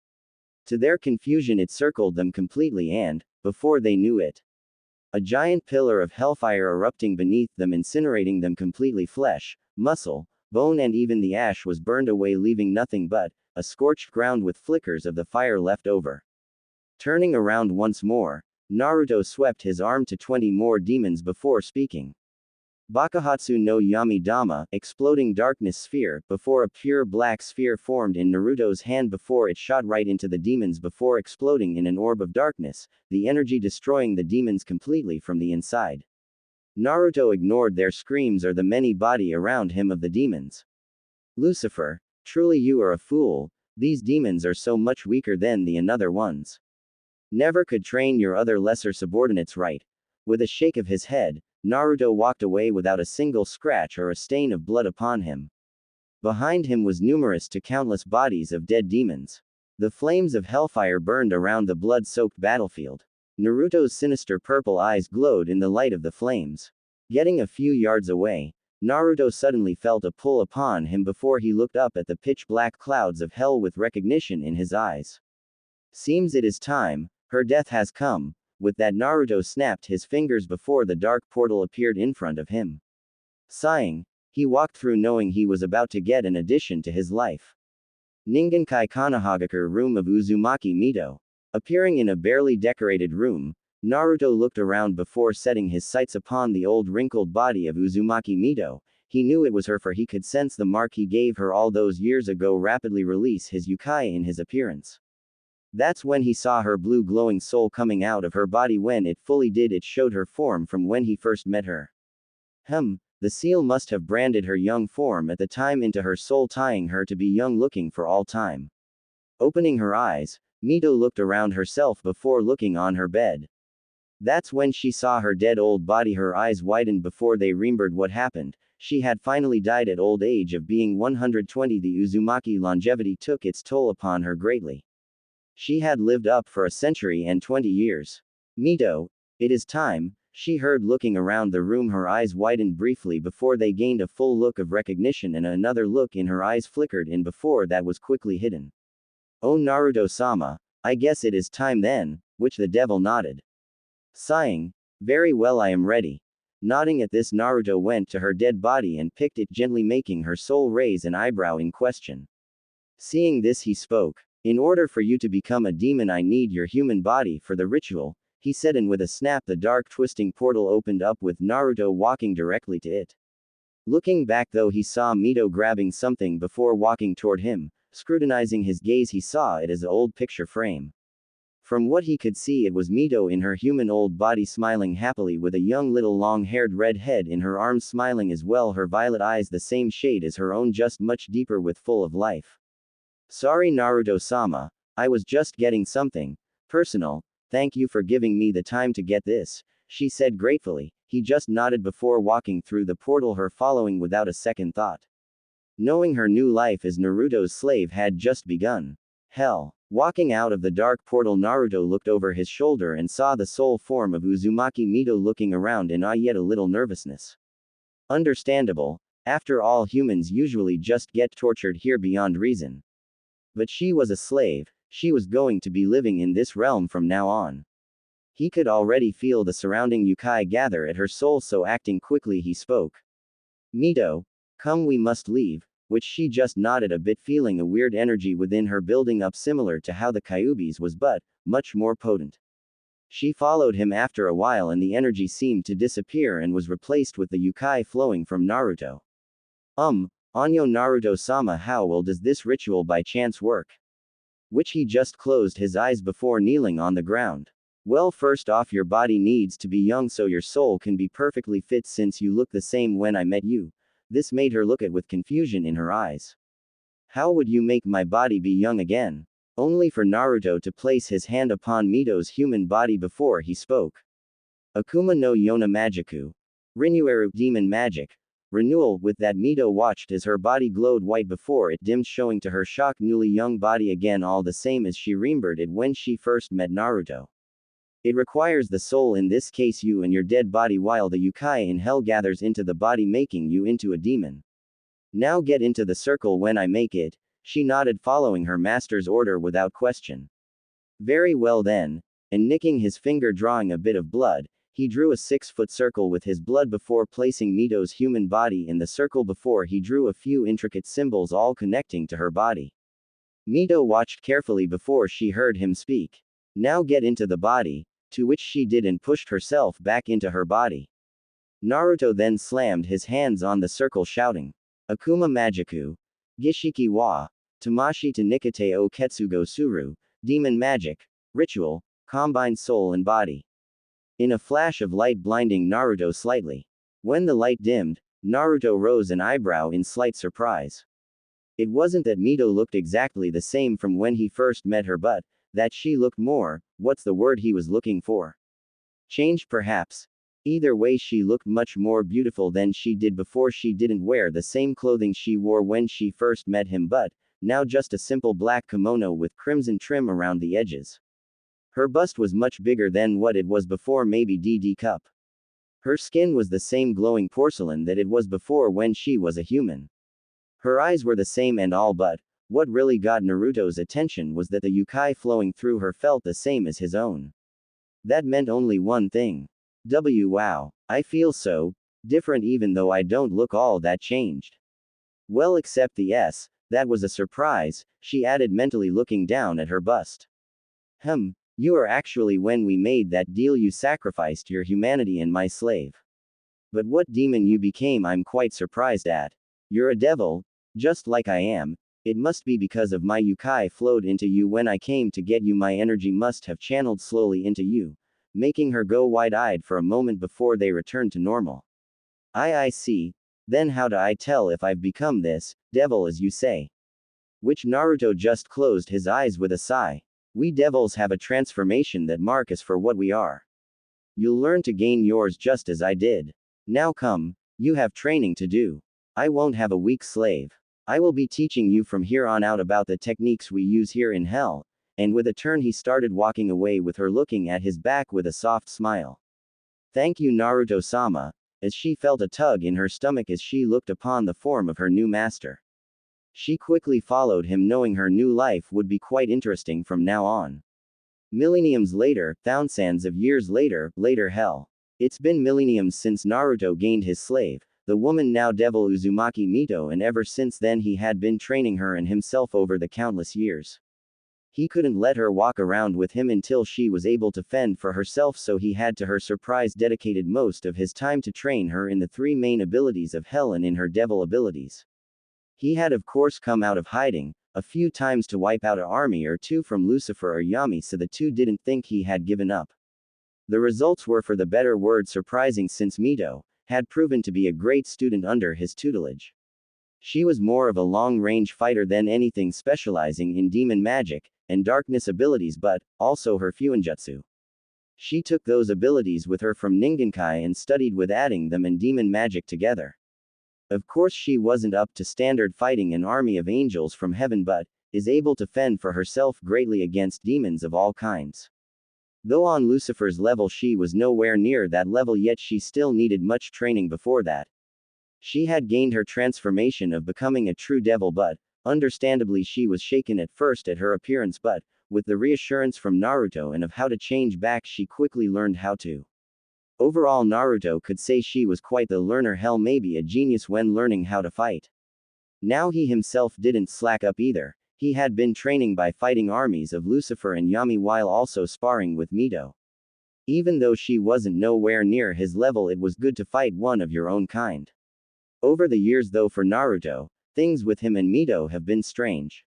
To their confusion, it circled them completely and, before they knew it, a giant pillar of hellfire erupting beneath them, incinerating them completely. Flesh, muscle, bone and even the ash was burned away, leaving nothing but a scorched ground with flickers of the fire left over. Turning around once more, Naruto swept his arm to 20 more demons before speaking. Bakuhatsu no Yami Dama, exploding darkness sphere, before a pure black sphere formed in Naruto's hand before it shot right into the demons before exploding in an orb of darkness, the energy destroying the demons completely from the inside. Naruto ignored their screams or the many body around him of the demons. Lucifer, truly you are a fool, these demons are so much weaker than the another ones. Never could train your other lesser subordinates right. With a shake of his head, Naruto walked away without a single scratch or a stain of blood upon him. Behind him was numerous to countless bodies of dead demons. The flames of hellfire burned around the blood-soaked battlefield. Naruto's sinister purple eyes glowed in the light of the flames. Getting a few yards away, Naruto suddenly felt a pull upon him before he looked up at the pitch-black clouds of hell with recognition in his eyes. Seems it is time, her death has come. With that, Naruto snapped his fingers before the dark portal appeared in front of him. Sighing, he walked through, knowing he was about to get an addition to his life. Ningenkai Konohagakure room of Uzumaki Mito. Appearing in a barely decorated room, Naruto looked around before setting his sights upon the old wrinkled body of Uzumaki Mito. he knew it was her, for he could sense the mark he gave her all those years ago rapidly release his yukai in his appearance. That's when he saw her blue glowing soul coming out of her body. When it fully did, it showed her form from when he first met her. The seal must have branded her young form at the time into her soul, tying her to be young looking for all time. Opening her eyes, Mito looked around herself before looking on her bed. That's when she saw her dead old body. Her eyes widened before they remembered what happened. She had finally died at old age of being 120. The Uzumaki longevity took its toll upon her greatly. She had lived up for a century and 20 years. Mito, it is time, she heard looking around the room. Her eyes widened briefly before they gained a full look of recognition, and another look in her eyes flickered in before that was quickly hidden. Oh, Naruto-sama, I guess it is time then, which the devil nodded. Sighing, very well, I am ready. Nodding at this, Naruto went to her dead body and picked it gently, making her soul raise an eyebrow in question. Seeing this, he spoke. In order for you to become a demon, I need your human body for the ritual, he said, and with a snap the dark twisting portal opened up with Naruto walking directly to it. Looking back though, he saw Mito grabbing something before walking toward him. Scrutinizing his gaze, he saw it as an old picture frame. From what he could see, it was Mito in her human old body, smiling happily with a young little long-haired red head in her arms, smiling as well, her violet eyes the same shade as her own, just much deeper with full of life. Sorry Naruto-sama, I was just getting something personal, thank you for giving me the time to get this, she said gratefully. He just nodded before walking through the portal, her following without a second thought. Knowing her new life as Naruto's slave had just begun. Hell. Walking out of the dark portal, Naruto looked over his shoulder and saw the soul form of Uzumaki Mito looking around in yet a little nervousness. Understandable, after all, humans usually just get tortured here beyond reason. But she was a slave, she was going to be living in this realm from now on. He could already feel the surrounding yukai gather at her soul, so acting quickly he spoke. Mito, come, we must leave, which she just nodded a bit, feeling a weird energy within her building up, similar to how the Kyuubi's was, but much more potent. She followed him after a while, and the energy seemed to disappear and was replaced with the yukai flowing from Naruto. Anyo Naruto-sama, how well does this ritual by chance work? Which he just closed his eyes before kneeling on the ground. Well, first off, your body needs to be young so your soul can be perfectly fit, since you look the same when I met you. This made her look at with confusion in her eyes. How would you make my body be young again? Only for Naruto to place his hand upon Mito's human body before he spoke. Akuma no Yona Magiku. Rinueru, demon magic. Renewal. With that, Mito watched as her body glowed white before it dimmed, showing to her shocked newly young body again, all the same as she remembered it when she first met Naruto. It requires the soul, in this case you and your dead body, while the yukai in hell gathers into the body, making you into a demon. Now get into the circle when I make it, she nodded, following her master's order without question. Very well then, and nicking his finger drawing a bit of blood, he drew a 6-foot circle with his blood before placing Mito's human body in the circle. Before he drew a few intricate symbols, all connecting to her body. Mito watched carefully before she heard him speak. Now get into the body, to which she did and pushed herself back into her body. Naruto then slammed his hands on the circle, shouting, Akuma Magiku, Gishiki wa, Tamashi to Nikate o Ketsugo Suru, demon magic, ritual, combine soul and body. In a flash of light blinding Naruto slightly. When the light dimmed, Naruto rose an eyebrow in slight surprise. It wasn't that Mito looked exactly the same from when he first met her, but that she looked more, what's the word he was looking for? Changed perhaps. Either way, she looked much more beautiful than she did before. She didn't wear the same clothing she wore when she first met him, but now just a simple black kimono with crimson trim around the edges. Her bust was much bigger than what it was before, maybe DD cup. Her skin was the same glowing porcelain that it was before when she was a human. Her eyes were the same and all, but what really got Naruto's attention was that the yukai flowing through her felt the same as his own. That meant only one thing. Wow, I feel so different even though I don't look all that changed. Well, except the S, that was a surprise, she added mentally, looking down at her bust. You are actually, when we made that deal you sacrificed your humanity and my slave. But what demon you became I'm quite surprised at. You're a devil, just like I am. It must be because of my yukai flowed into you when I came to get you. My energy must have channeled slowly into you, making her go wide-eyed for a moment before they returned to normal. I see. Then how do I tell if I've become this devil as you say? Which Naruto just closed his eyes with a sigh. We devils have a transformation that mark us for what we are. You'll learn to gain yours just as I did. Now come, you have training to do. I won't have a weak slave. I will be teaching you from here on out about the techniques we use here in hell. And with a turn he started walking away with her looking at his back with a soft smile. Thank you Naruto-sama, as she felt a tug in her stomach as she looked upon the form of her new master. She quickly followed him knowing her new life would be quite interesting from now on. Millenniums later, thousands of years later hell. It's been millenniums since Naruto gained his slave, the woman now devil Uzumaki Mito, and ever since then he had been training her and himself over the countless years. He couldn't let her walk around with him until she was able to fend for herself, so he had to her surprise dedicated most of his time to train her in the three main abilities of hell and in her devil abilities. He had of course come out of hiding a few times to wipe out an army or two from Lucifer or Yami, so the two didn't think he had given up. The results were, for the better word, surprising, since Mito had proven to be a great student under his tutelage. She was more of a long-range fighter than anything, specializing in demon magic and darkness abilities, but also her Fuinjutsu. She took those abilities with her from Ningenkai and studied with adding them and demon magic together. Of course she wasn't up to standard fighting an army of angels from heaven, but is able to fend for herself greatly against demons of all kinds. Though on Lucifer's level she was nowhere near that level, yet she still needed much training before that. She had gained her transformation of becoming a true devil, but understandably she was shaken at first at her appearance, but with the reassurance from Naruto and of how to change back she quickly learned how to. Overall Naruto could say she was quite the learner, hell maybe a genius when learning how to fight. Now he himself didn't slack up either. He had been training by fighting armies of Lucifer and Yami while also sparring with Mito. Even though she wasn't nowhere near his level, it was good to fight one of your own kind. Over the years though, for Naruto, things with him and Mito have been strange.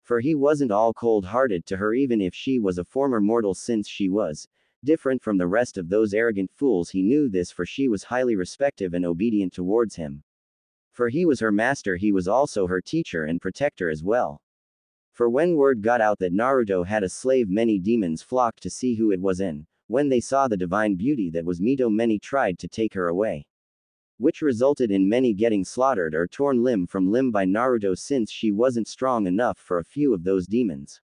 For he wasn't all cold-hearted to her, even if she was a former mortal, since she was different from the rest of those arrogant fools. He knew this, for she was highly respectful and obedient towards him. For he was her master, he was also her teacher and protector as well. For when word got out that Naruto had a slave, many demons flocked to see who it was, and when they saw the divine beauty that was Mito, many tried to take her away, which resulted in many getting slaughtered or torn limb from limb by Naruto, since she wasn't strong enough for a few of those demons.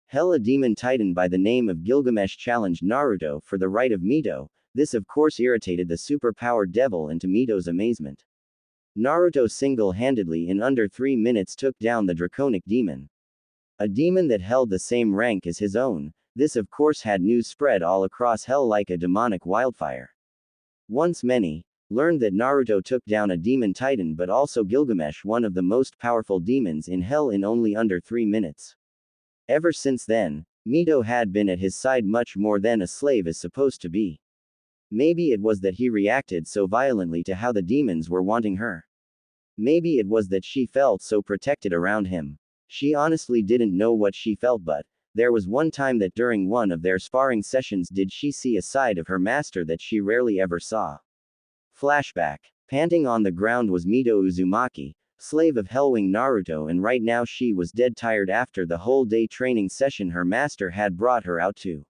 Hell, a demon titan by the name of Gilgamesh challenged Naruto for the right of Mito. This of course irritated the super-powered devil, and to Mito's amazement, Naruto single-handedly in under 3 minutes took down the draconic demon. A demon that held the same rank as his own. This of course had news spread all across hell like a demonic wildfire. Once many learned that Naruto took down a demon titan, but also Gilgamesh, one of the most powerful demons in hell, in only under 3 minutes. Ever since then, Mito had been at his side much more than a slave is supposed to be. Maybe it was that he reacted so violently to how the demons were wanting her. Maybe it was that she felt so protected around him. She honestly didn't know what she felt, but there was one time that during one of their sparring sessions did she see a side of her master that she rarely ever saw. Flashback. Panting on the ground was Mito Uzumaki, slave of Hellwing Naruto, and right now she was dead tired after the whole day training session her master had brought her out to.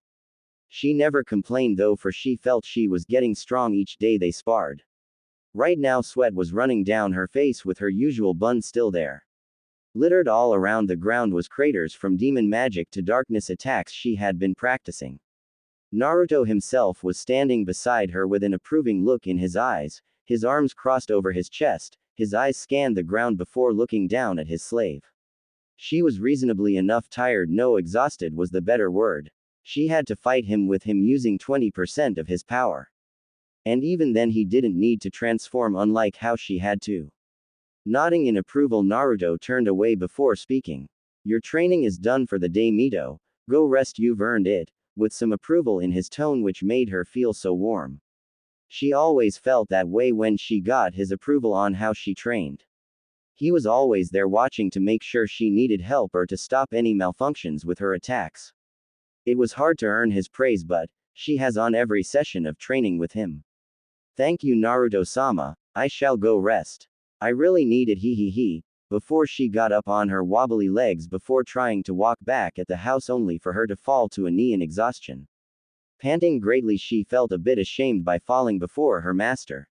She never complained though, for she felt she was getting strong each day they sparred. Right now sweat was running down her face, with her usual bun still there. Littered all around the ground was craters from demon magic to darkness attacks she had been practicing. Naruto himself was standing beside her with an approving look in his eyes, his arms crossed over his chest, his eyes scanned the ground before looking down at his slave. She was reasonably enough tired, no, exhausted was the better word. She had to fight him with him using 20% of his power. And even then he didn't need to transform, unlike how she had to. Nodding in approval, Naruto turned away before speaking. Your training is done for the day, Mito. Go rest, you've earned it, with some approval in his tone which made her feel so warm. She always felt that way when she got his approval on how she trained. He was always there watching to make sure she needed help or to stop any malfunctions with her attacks. It was hard to earn his praise, but she has on every session of training with him. Thank you, Naruto-sama, I shall go rest. I really need it, he. Before she got up on her wobbly legs before trying to walk back at the house only for her to fall to a knee in exhaustion. Panting greatly, she felt a bit ashamed by falling before her master.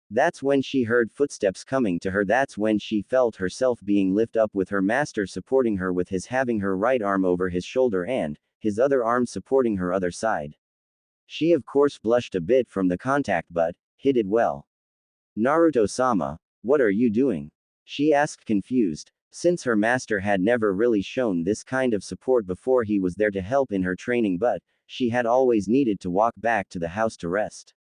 That's when she heard footsteps coming to her. That's when she felt herself being lifted up with her master supporting her with his having her right arm over his shoulder and his other arm supporting her other side. She of course blushed a bit from the contact but hid it well. Naruto-sama, what are you doing? She asked confused, since her master had never really shown this kind of support before. He was there to help in her training, but she had always needed to walk back to the house to rest.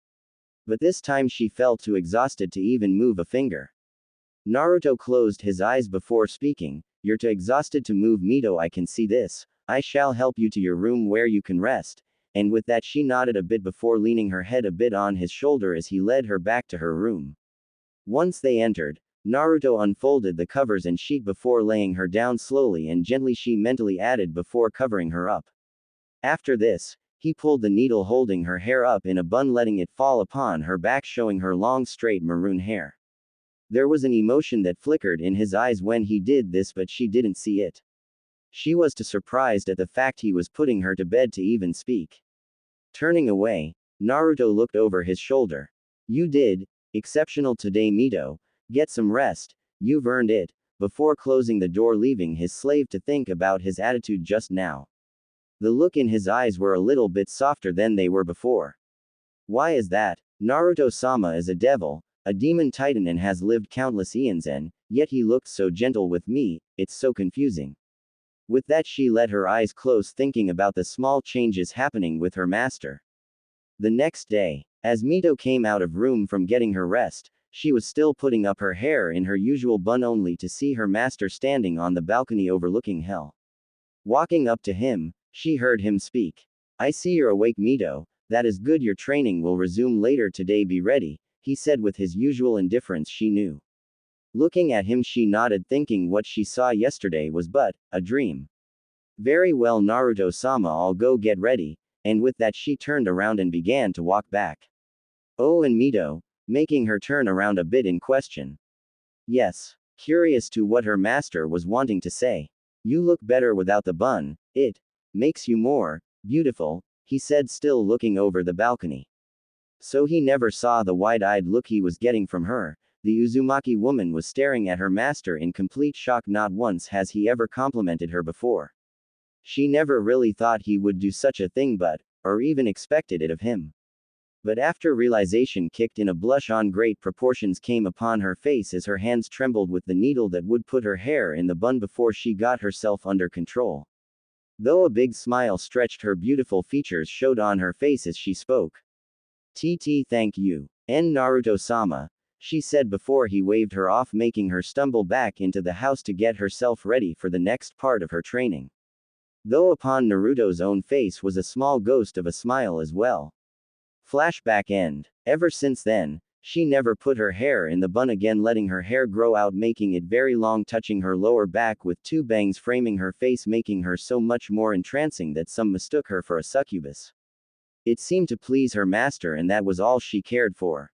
But this time she felt too exhausted to even move a finger. Naruto closed his eyes before speaking. You're too exhausted to move, Mito. I can see this. I shall help you to your room where you can rest. And with that she nodded a bit before leaning her head a bit on his shoulder as he led her back to her room. Once they entered, Naruto unfolded the covers and sheet before laying her down slowly and gently, she mentally added before covering her up. After this, he pulled the needle holding her hair up in a bun, letting it fall upon her back, showing her long straight maroon hair. There was an emotion that flickered in his eyes when he did this, but she didn't see it. She was too surprised at the fact he was putting her to bed to even speak. Turning away, Naruto looked over his shoulder. You did exceptional today, Mito. Get some rest, you've earned it, before closing the door, leaving his slave to think about his attitude just now. The look in his eyes were a little bit softer than they were before. Why is that? Naruto-sama is a devil, a demon titan, and has lived countless eons, and yet he looked so gentle with me. It's so confusing. With that she let her eyes close, thinking about the small changes happening with her master. The next day, as Mito came out of room from getting her rest, she was still putting up her hair in her usual bun, only to see her master standing on the balcony overlooking hell. Walking up to him, she heard him speak. I see you're awake, Mito. That is good. Your training will resume later today. Be ready, he said with his usual indifference. She knew. Looking at him, she nodded, thinking what she saw yesterday was but a dream. Very well, Naruto-sama, I'll go get ready, and with that she turned around and began to walk back. Oh, and Mito, making her turn around a bit in question. Yes, curious to what her master was wanting to say. You look better without the bun, it makes you more beautiful, he said, still looking over the balcony. So he never saw the wide-eyed look he was getting from her. The Uzumaki woman was staring at her master in complete shock. Not once has he ever complimented her before. She never really thought he would do such a thing, or even expected it of him. But after realization kicked in, a blush on great proportions came upon her face as her hands trembled with the needle that would put her hair in the bun before she got herself under control. Though a big smile stretched her beautiful features showed on her face as she spoke. Thank you. Naruto-sama, she said before he waved her off, making her stumble back into the house to get herself ready for the next part of her training. Though upon Naruto's own face was a small ghost of a smile as well. Flashback end. Ever since then, she never put her hair in the bun again, letting her hair grow out, making it very long, touching her lower back with two bangs framing her face, making her so much more entrancing that some mistook her for a succubus. It seemed to please her master, and that was all she cared for.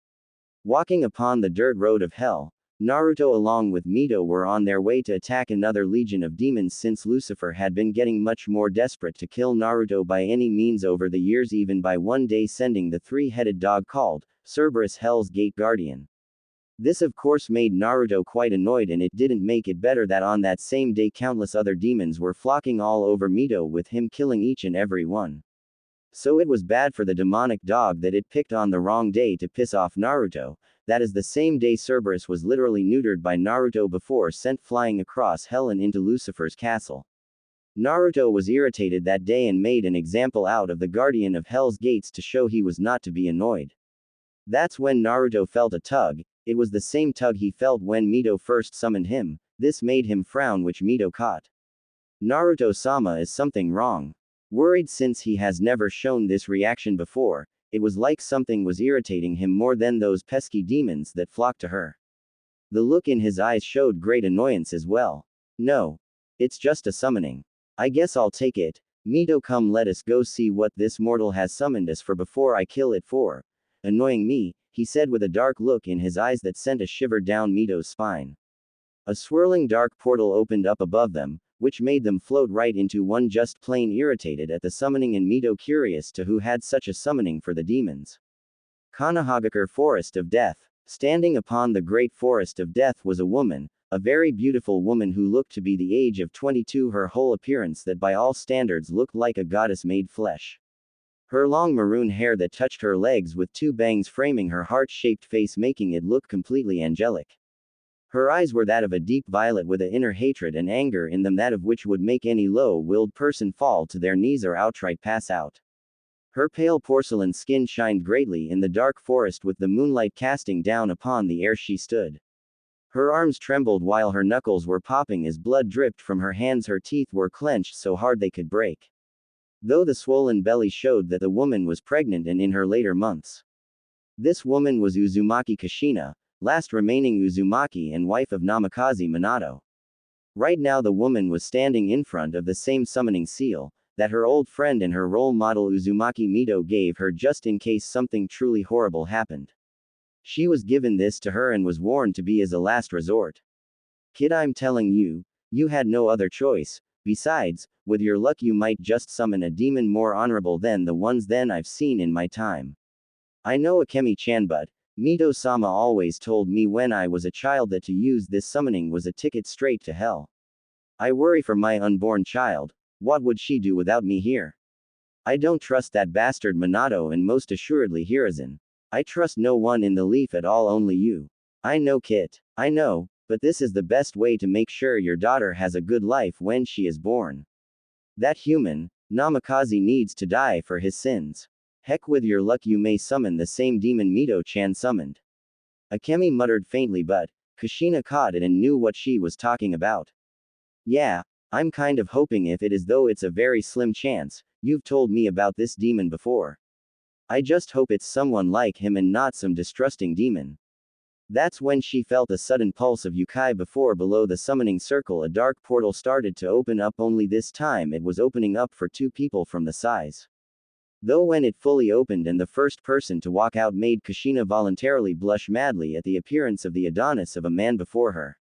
Walking upon the dirt road of hell, Naruto along with Mito were on their way to attack another legion of demons, since Lucifer had been getting much more desperate to kill Naruto by any means over the years, even by one day sending the three-headed dog called Cerberus, Hell's Gate Guardian. This of course made Naruto quite annoyed, and it didn't make it better that on that same day countless other demons were flocking all over Mito, with him killing each and every one. So it was bad for the demonic dog that it picked on the wrong day to piss off Naruto. That is the same day Cerberus was literally neutered by Naruto before sent flying across hell and into Lucifer's castle. Naruto was irritated that day and made an example out of the guardian of Hell's Gates to show he was not to be annoyed. That's when Naruto felt a tug. It was the same tug he felt when Mito first summoned him. This made him frown, which Mito caught. Naruto-sama, is something wrong? Worried since he has never shown this reaction before, it was like something was irritating him more than those pesky demons that flocked to her. The look in his eyes showed great annoyance as well. No. It's just a summoning. I guess I'll take it. Mito, come, let us go see what this mortal has summoned us for before I kill it for annoying me, he said with a dark look in his eyes that sent a shiver down Mito's spine. A swirling dark portal opened up above them, which made them float right into one, just plain irritated at the summoning, and Mito curious to who had such a summoning for the demons. Kanahagakure Forest of Death. Standing upon the great forest of death was a woman, a very beautiful woman who looked to be the age of 22, her whole appearance that by all standards looked like a goddess made flesh. Her long maroon hair that touched her legs with two bangs framing her heart-shaped face, making it look completely angelic. Her eyes were that of a deep violet with an inner hatred and anger in them, that of which would make any low-willed person fall to their knees or outright pass out. Her pale porcelain skin shined greatly in the dark forest with the moonlight casting down upon the air she stood. Her arms trembled while her knuckles were popping as blood dripped from her hands. Her teeth were clenched so hard they could break. Though the swollen belly showed that the woman was pregnant and in her later months. This woman was Uzumaki Kushina, last remaining Uzumaki and wife of Namikaze Minato. Right now the woman was standing in front of the same summoning seal that her old friend and her role model Uzumaki Mito gave her just in case something truly horrible happened. She was given this to her and was warned to be as a last resort. Kid, I'm telling you, you had no other choice. Besides, with your luck you might just summon a demon more honorable than the ones then I've seen in my time. I know Akemi-chan, but Mito-sama always told me when I was a child that to use this summoning was a ticket straight to hell. I worry for my unborn child. What would she do without me here? I don't trust that bastard Minato, and most assuredly Hiruzen. I trust no one in the leaf at all, only you. I know, Kit. I know, but this is the best way to make sure your daughter has a good life when she is born. That human, Namikaze, needs to die for his sins. Heck, with your luck you may summon the same demon Mito-chan summoned. Akemi muttered faintly, but Kushina caught it and knew what she was talking about. Yeah, I'm kind of hoping, if it is, though it's a very slim chance, you've told me about this demon before. I just hope it's someone like him and not some distrusting demon. That's when she felt a sudden pulse of Yukai before below the summoning circle a dark portal started to open up, only this time it was opening up for two people from the size. Though when it fully opened and the first person to walk out made Kushina voluntarily blush madly at the appearance of the Adonis of a man before her.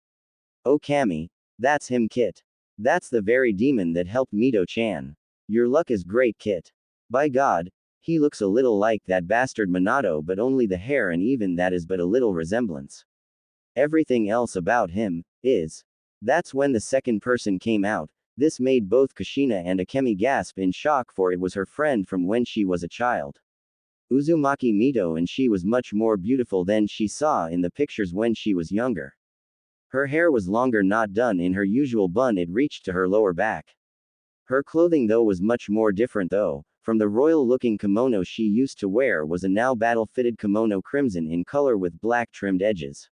Oh Kami, that's him, Kit. That's the very demon that helped Mito-chan. Your luck is great, Kit. By God, he looks a little like that bastard Minato, but only the hair, and even that is but a little resemblance. Everything else about him is. That's when the second person came out. This made both Kushina and Akemi gasp in shock, for it was her friend from when she was a child. Uzumaki Mito, and she was much more beautiful than she saw in the pictures when she was younger. Her hair was longer, not done in her usual bun, it reached to her lower back. Her clothing though was much more different though. From the royal-looking kimono she used to wear was a now battle-fitted kimono, crimson in color with black trimmed edges.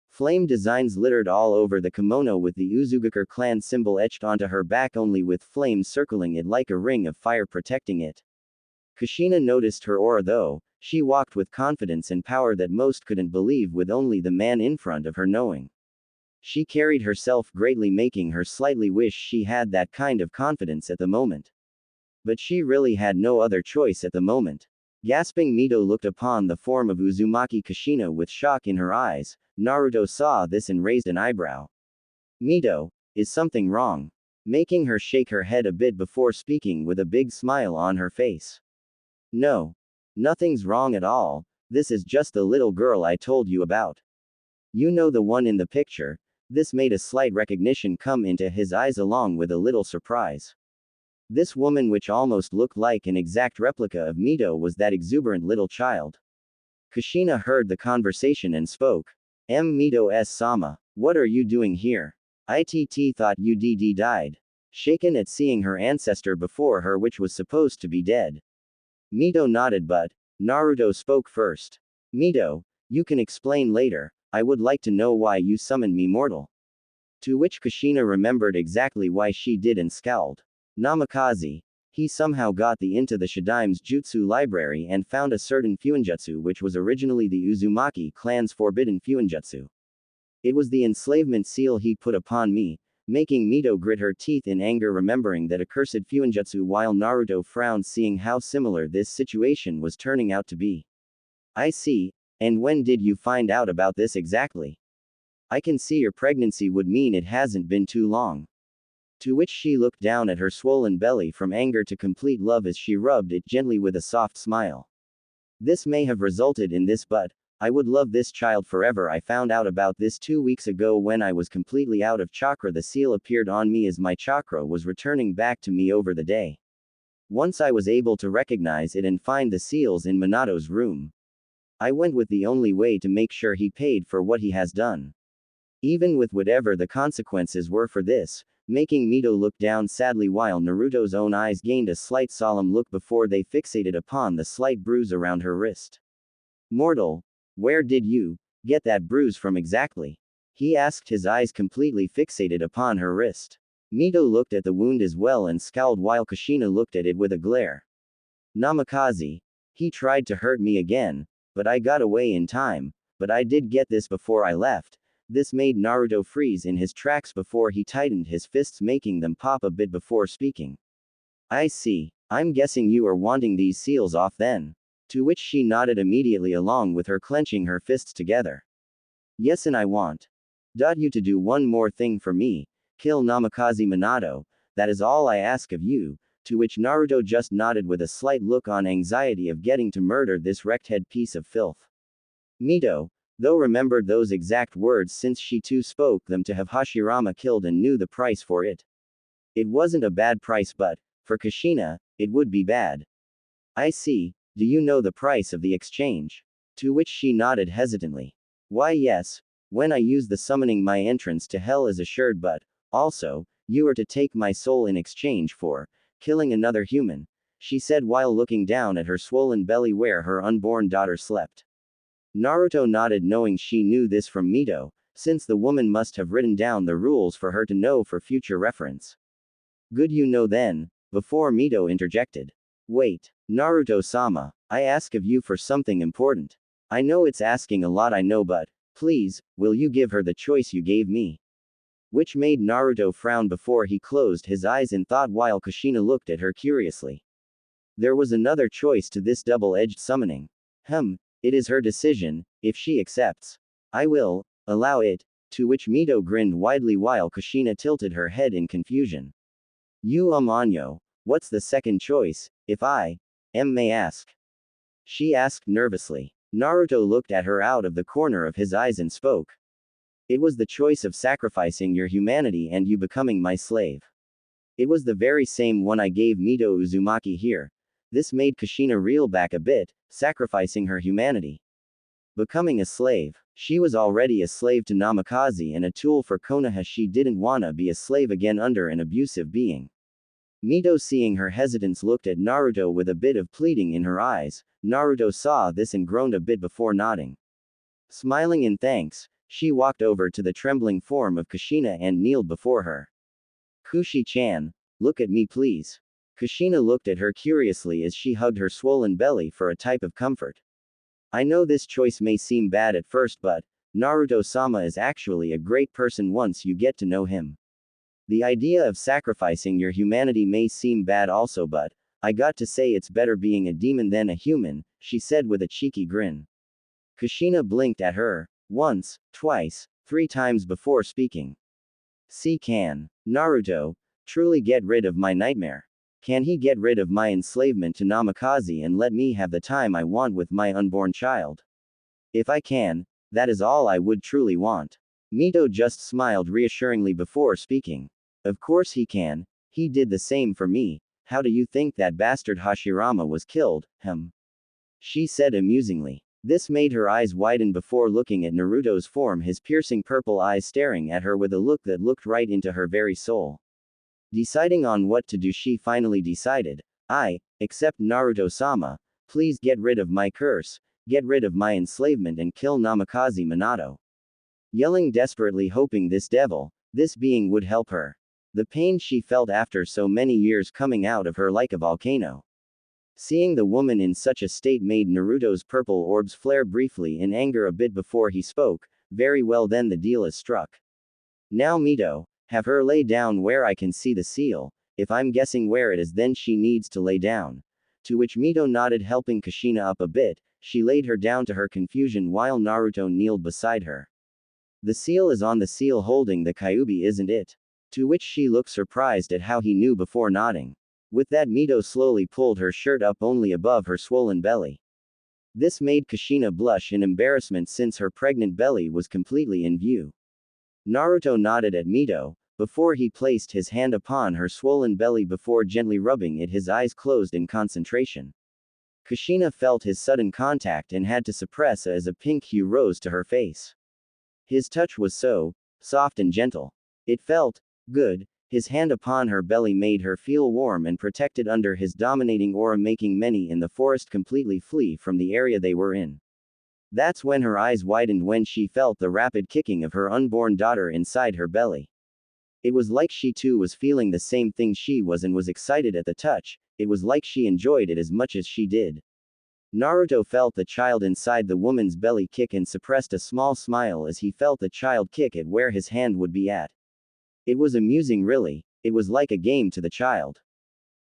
Flame designs littered all over the kimono, with the Uzugakure clan symbol etched onto her back, only with flames circling it like a ring of fire protecting it. Kushina noticed her aura though. She walked with confidence and power that most couldn't believe, with only the man in front of her knowing. She carried herself greatly, making her slightly wish she had that kind of confidence at the moment. But she really had no other choice at the moment. Gasping, Mito looked upon the form of Uzumaki Kushina with shock in her eyes. Naruto saw this and raised an eyebrow. Mito, is something wrong? Making her shake her head a bit before speaking with a big smile on her face. No. Nothing's wrong at all. This is just the little girl I told you about. You know, the one in the picture. This made a slight recognition come into his eyes along with a little surprise. This woman, which almost looked like an exact replica of Mito, was that exuberant little child. Kushina heard the conversation and spoke. Mito-sama, what are you doing here? Itt thought you died. Shaken at seeing her ancestor before her, which was supposed to be dead. Mito nodded, but Naruto spoke first. Mito, you can explain later. I would like to know why you summoned me, mortal. To which Kushina remembered exactly why she did and scowled. Namikaze. He somehow got into the Shadaime's jutsu library and found a certain fuinjutsu which was originally the Uzumaki clan's forbidden fuinjutsu. It was the enslavement seal he put upon me, making Mito grit her teeth in anger remembering that accursed fuinjutsu while Naruto frowned seeing how similar this situation was turning out to be. I see, and when did you find out about this exactly? I can see your pregnancy would mean it hasn't been too long. To which she looked down at her swollen belly from anger to complete love as she rubbed it gently with a soft smile. This may have resulted in this, but I would love this child forever. I found out about this 2 weeks ago when I was completely out of chakra. The seal appeared on me as my chakra was returning back to me over the day. Once I was able to recognize it and find the seals in Minato's room, I went with the only way to make sure he paid for what he has done. Even with whatever the consequences were for this, making Mito look down sadly while Naruto's own eyes gained a slight solemn look before they fixated upon the slight bruise around her wrist. Mortal, where did you get that bruise from exactly? He asked, his eyes completely fixated upon her wrist. Mito looked at the wound as well and scowled while Kushina looked at it with a glare. Namikaze. He tried to hurt me again, but I got away in time, but I did get this before I left. This made Naruto freeze in his tracks before he tightened his fists making them pop a bit before speaking. I see. I'm guessing you are wanting these seals off then. To which she nodded immediately along with her clenching her fists together. Yes, and I want you to do one more thing for me, kill Namikaze Minato, that is all I ask of you, to which Naruto just nodded with a slight look on anxiety of getting to murder this wrecked piece of filth. Mito, though remembered those exact words since she too spoke them to have Hashirama killed and knew the price for it. It wasn't a bad price, but, for Kushina, it would be bad. I see, do you know the price of the exchange? To which she nodded hesitantly. Why yes, when I use the summoning my entrance to hell is assured, but, also, you are to take my soul in exchange for killing another human, she said while looking down at her swollen belly where her unborn daughter slept. Naruto nodded knowing she knew this from Mito, since the woman must have written down the rules for her to know for future reference. Good you know then, before Mito interjected. Wait, Naruto-sama, I ask of you for something important. I know it's asking a lot I know, but, please, will you give her the choice you gave me? Which made Naruto frown before he closed his eyes in thought while Kushina looked at her curiously. There was another choice to this double-edged summoning. It is her decision, if she accepts. I will allow it, to which Mito grinned widely while Kushina tilted her head in confusion. You Anyo, what's the second choice, if I may ask? She asked nervously. Naruto looked at her out of the corner of his eyes and spoke. It was the choice of sacrificing your humanity and you becoming my slave. It was the very same one I gave Mito Uzumaki here. This made Kushina reel back a bit, sacrificing her humanity. Becoming a slave. She was already a slave to Namikaze and a tool for Konoha. She didn't wanna be a slave again under an abusive being. Mito, seeing her hesitance, looked at Naruto with a bit of pleading in her eyes. Naruto saw this and groaned a bit before nodding. Smiling in thanks, she walked over to the trembling form of Kushina and kneeled before her. Kushi-chan, look at me please. Kushina looked at her curiously as she hugged her swollen belly for a type of comfort. I know this choice may seem bad at first, but Naruto-sama is actually a great person once you get to know him. The idea of sacrificing your humanity may seem bad also, but I got to say it's better being a demon than a human, she said with a cheeky grin. Kushina blinked at her, once, twice, 3 times before speaking. See, can Naruto truly get rid of my nightmare? Can he get rid of my enslavement to Namikaze and let me have the time I want with my unborn child? If I can, that is all I would truly want. Mito just smiled reassuringly before speaking. Of course he can, he did the same for me. How do you think that bastard Hashirama was killed, she said amusingly. This made her eyes widen before looking at Naruto's form, his piercing purple eyes staring at her with a look that looked right into her very soul. Deciding on what to do, she finally decided. I accept Naruto-sama, please get rid of my curse, get rid of my enslavement and kill Namikaze Minato. Yelling desperately, hoping this being would help her. The pain she felt after so many years coming out of her like a volcano. Seeing the woman in such a state made Naruto's purple orbs flare briefly in anger a bit before he spoke. Very well, then the deal is struck. Now Mito, have her lay down where I can see the seal. If I'm guessing where it is, then she needs to lay down. To which Mito nodded, helping Kushina up a bit. She laid her down to her confusion while Naruto kneeled beside her. The seal is on the seal holding the Kyuubi, isn't it? To which she looked surprised at how he knew before nodding. With that, Mito slowly pulled her shirt up only above her swollen belly. This made Kushina blush in embarrassment since her pregnant belly was completely in view. Naruto nodded at Mito, before he placed his hand upon her swollen belly before gently rubbing it, his eyes closed in concentration. Kushina felt his sudden contact and had to suppress as a pink hue rose to her face. His touch was so soft and gentle. It felt good. His hand upon her belly made her feel warm and protected under his dominating aura, making many in the forest completely flee from the area they were in. That's when her eyes widened when she felt the rapid kicking of her unborn daughter inside her belly. It was like she too was feeling the same thing she was and was excited at the touch. It was like she enjoyed it as much as she did. Naruto felt the child inside the woman's belly kick and suppressed a small smile as he felt the child kick at where his hand would be at. It was amusing, really. It was like a game to the child.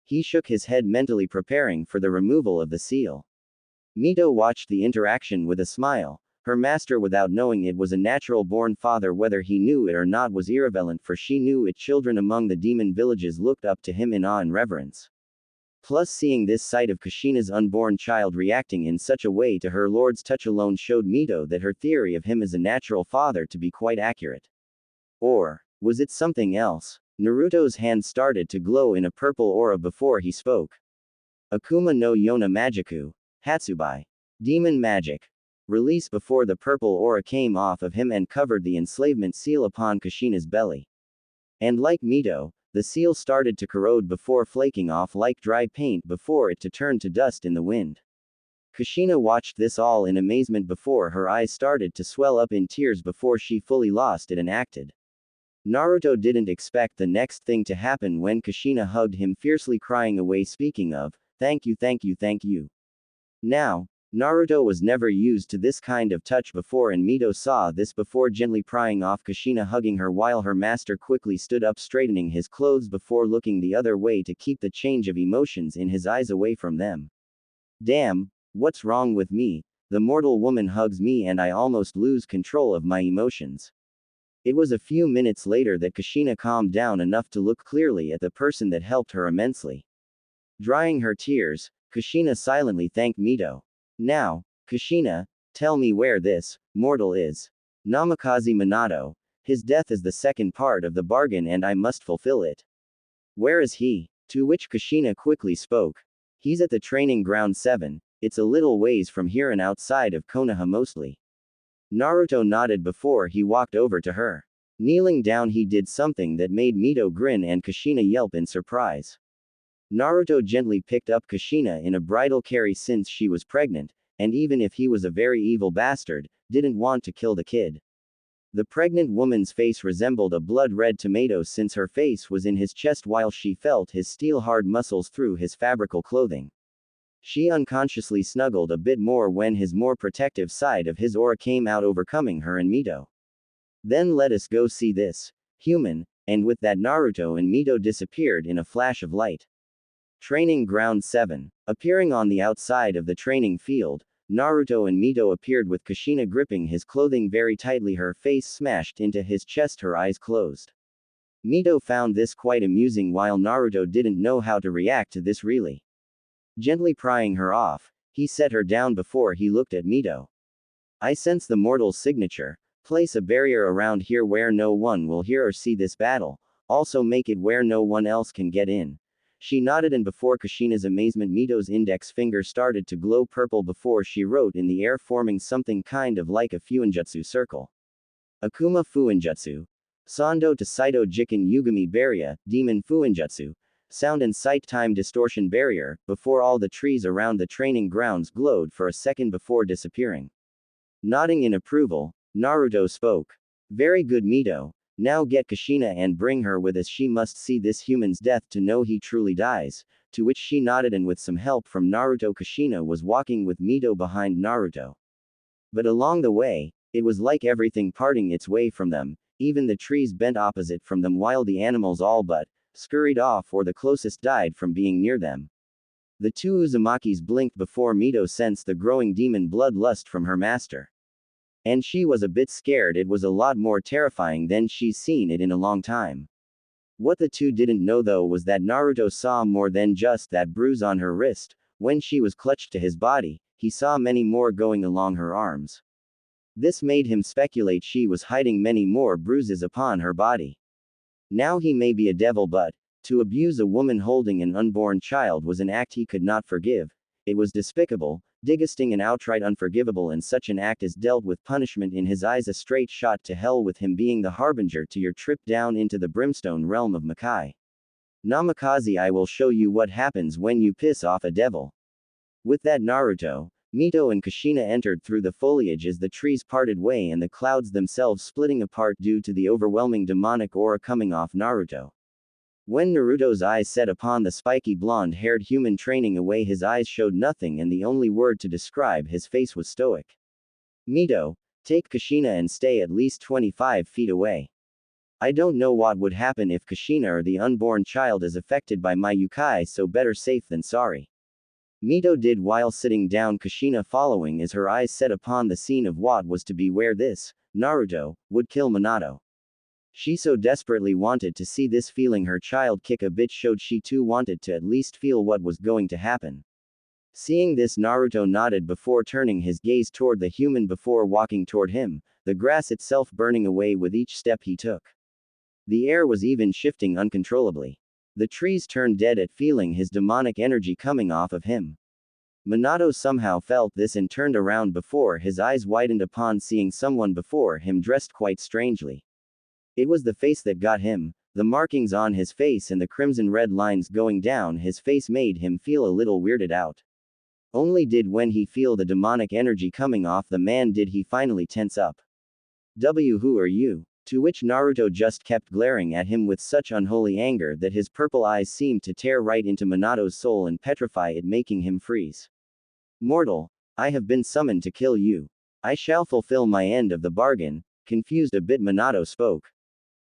He shook his head mentally, preparing for the removal of the seal. Mito watched the interaction with a smile. Her master, without knowing it, was a natural-born father. Whether he knew it or not was irrelevant, for she knew it. Children among the demon villages looked up to him in awe and reverence. Plus, seeing this sight of Kushina's unborn child reacting in such a way to her lord's touch alone showed Mito that her theory of him as a natural father to be quite accurate. Or was it something else? Naruto's hand started to glow in a purple aura before he spoke. Akuma no Yona Magiku. Hatsubai. Demon magic. Release before the purple aura came off of him and covered the enslavement seal upon Kushina's belly. And like Mito, the seal started to corrode before flaking off like dry paint before it to turn to dust in the wind. Kushina watched this all in amazement before her eyes started to swell up in tears before she fully lost it and acted. Naruto didn't expect the next thing to happen when Kushina hugged him fiercely, crying away, speaking of, thank you, thank you, thank you. Now, Naruto was never used to this kind of touch before, and Mito saw this before gently prying off Kushina, hugging her while her master quickly stood up, straightening his clothes before looking the other way to keep the change of emotions in his eyes away from them. Damn, what's wrong with me? The mortal woman hugs me and I almost lose control of my emotions. It was a few minutes later that Kushina calmed down enough to look clearly at the person that helped her immensely. Drying her tears, Kushina silently thanked Mito. Now, Kushina, tell me where this mortal is. Namikaze Minato. His death is the second part of the bargain and I must fulfill it. Where is he? To which Kushina quickly spoke. He's at the training ground 7, it's a little ways from here and outside of Konoha mostly. Naruto nodded before he walked over to her. Kneeling down, he did something that made Mito grin and Kushina yelp in surprise. Naruto gently picked up Kushina in a bridal carry since she was pregnant, and even if he was a very evil bastard, didn't want to kill the kid. The pregnant woman's face resembled a blood-red tomato since her face was in his chest while she felt his steel-hard muscles through his fabrical clothing. She unconsciously snuggled a bit more when his more protective side of his aura came out, overcoming her and Mito. Then let us go see this human, and with that Naruto and Mito disappeared in a flash of light. Training Ground 7. Appearing on the outside of the training field, Naruto and Mito appeared with Kushina gripping his clothing very tightly, her face smashed into his chest, her eyes closed. Mito found this quite amusing while Naruto didn't know how to react to this really. Gently prying her off, he set her down before he looked at Mito. I sense the mortal's signature. Place a barrier around here where no one will hear or see this battle. Also make it where no one else can get in. She nodded, and before Kushina's amazement, Mito's index finger started to glow purple before she wrote in the air, forming something kind of like a Fuinjutsu circle. Akuma Fuinjutsu. Sando to Saito Jiken Yugami Barrier, Demon Fuinjutsu. Sound and sight time distortion barrier. Before all the trees around the training grounds glowed for a second before disappearing. Nodding in approval, Naruto spoke. Very good, Mito. Now get Kushina and bring her with us. She must see this human's death to know he truly dies. To which she nodded, and with some help from Naruto, Kushina was walking with Mito behind Naruto. But along the way, it was like everything parting its way from them, even the trees bent opposite from them, while the animals all but scurried off, or the closest died from being near them. The two Uzumakis blinked before Mito sensed the growing demon bloodlust from her master. And she was a bit scared. It was a lot more terrifying than she's seen it in a long time. What the two didn't know though was that Naruto saw more than just that bruise on her wrist. When she was clutched to his body, he saw many more going along her arms. This made him speculate she was hiding many more bruises upon her body. Now he may be a devil, but to abuse a woman holding an unborn child was an act he could not forgive. It was despicable, disgusting, and outright unforgivable, and such an act is dealt with punishment in his eyes. A straight shot to hell with him being the harbinger to your trip down into the brimstone realm of Makai. Namikaze, I will show you what happens when you piss off a devil. With that, Naruto, Mito and Kushina entered through the foliage as the trees parted way and the clouds themselves splitting apart due to the overwhelming demonic aura coming off Naruto. When Naruto's eyes set upon the spiky blonde-haired human training away, his eyes showed nothing, and the only word to describe his face was stoic. Mito, take Kushina and stay at least 25 feet away. I don't know what would happen if Kushina or the unborn child is affected by my yukai, so better safe than sorry. Mito did while sitting down, Kushina following as her eyes set upon the scene of what was to be, where this, Naruto, would kill Minato. She so desperately wanted to see this, feeling her child kick a bit showed she too wanted to at least feel what was going to happen. Seeing this, Naruto nodded before turning his gaze toward the human before walking toward him, the grass itself burning away with each step he took. The air was even shifting uncontrollably. The trees turned dead at feeling his demonic energy coming off of him. Minato somehow felt this and turned around before his eyes widened upon seeing someone before him dressed quite strangely. It was the face that got him. The markings on his face and the crimson red lines going down his face made him feel a little weirded out. Only did when he feel the demonic energy coming off the man did he finally tense up. Who are you? To which Naruto just kept glaring at him with such unholy anger that his purple eyes seemed to tear right into Minato's soul and petrify it, making him freeze. Mortal, I have been summoned to kill you. I shall fulfill my end of the bargain. Confused a bit, Minato spoke.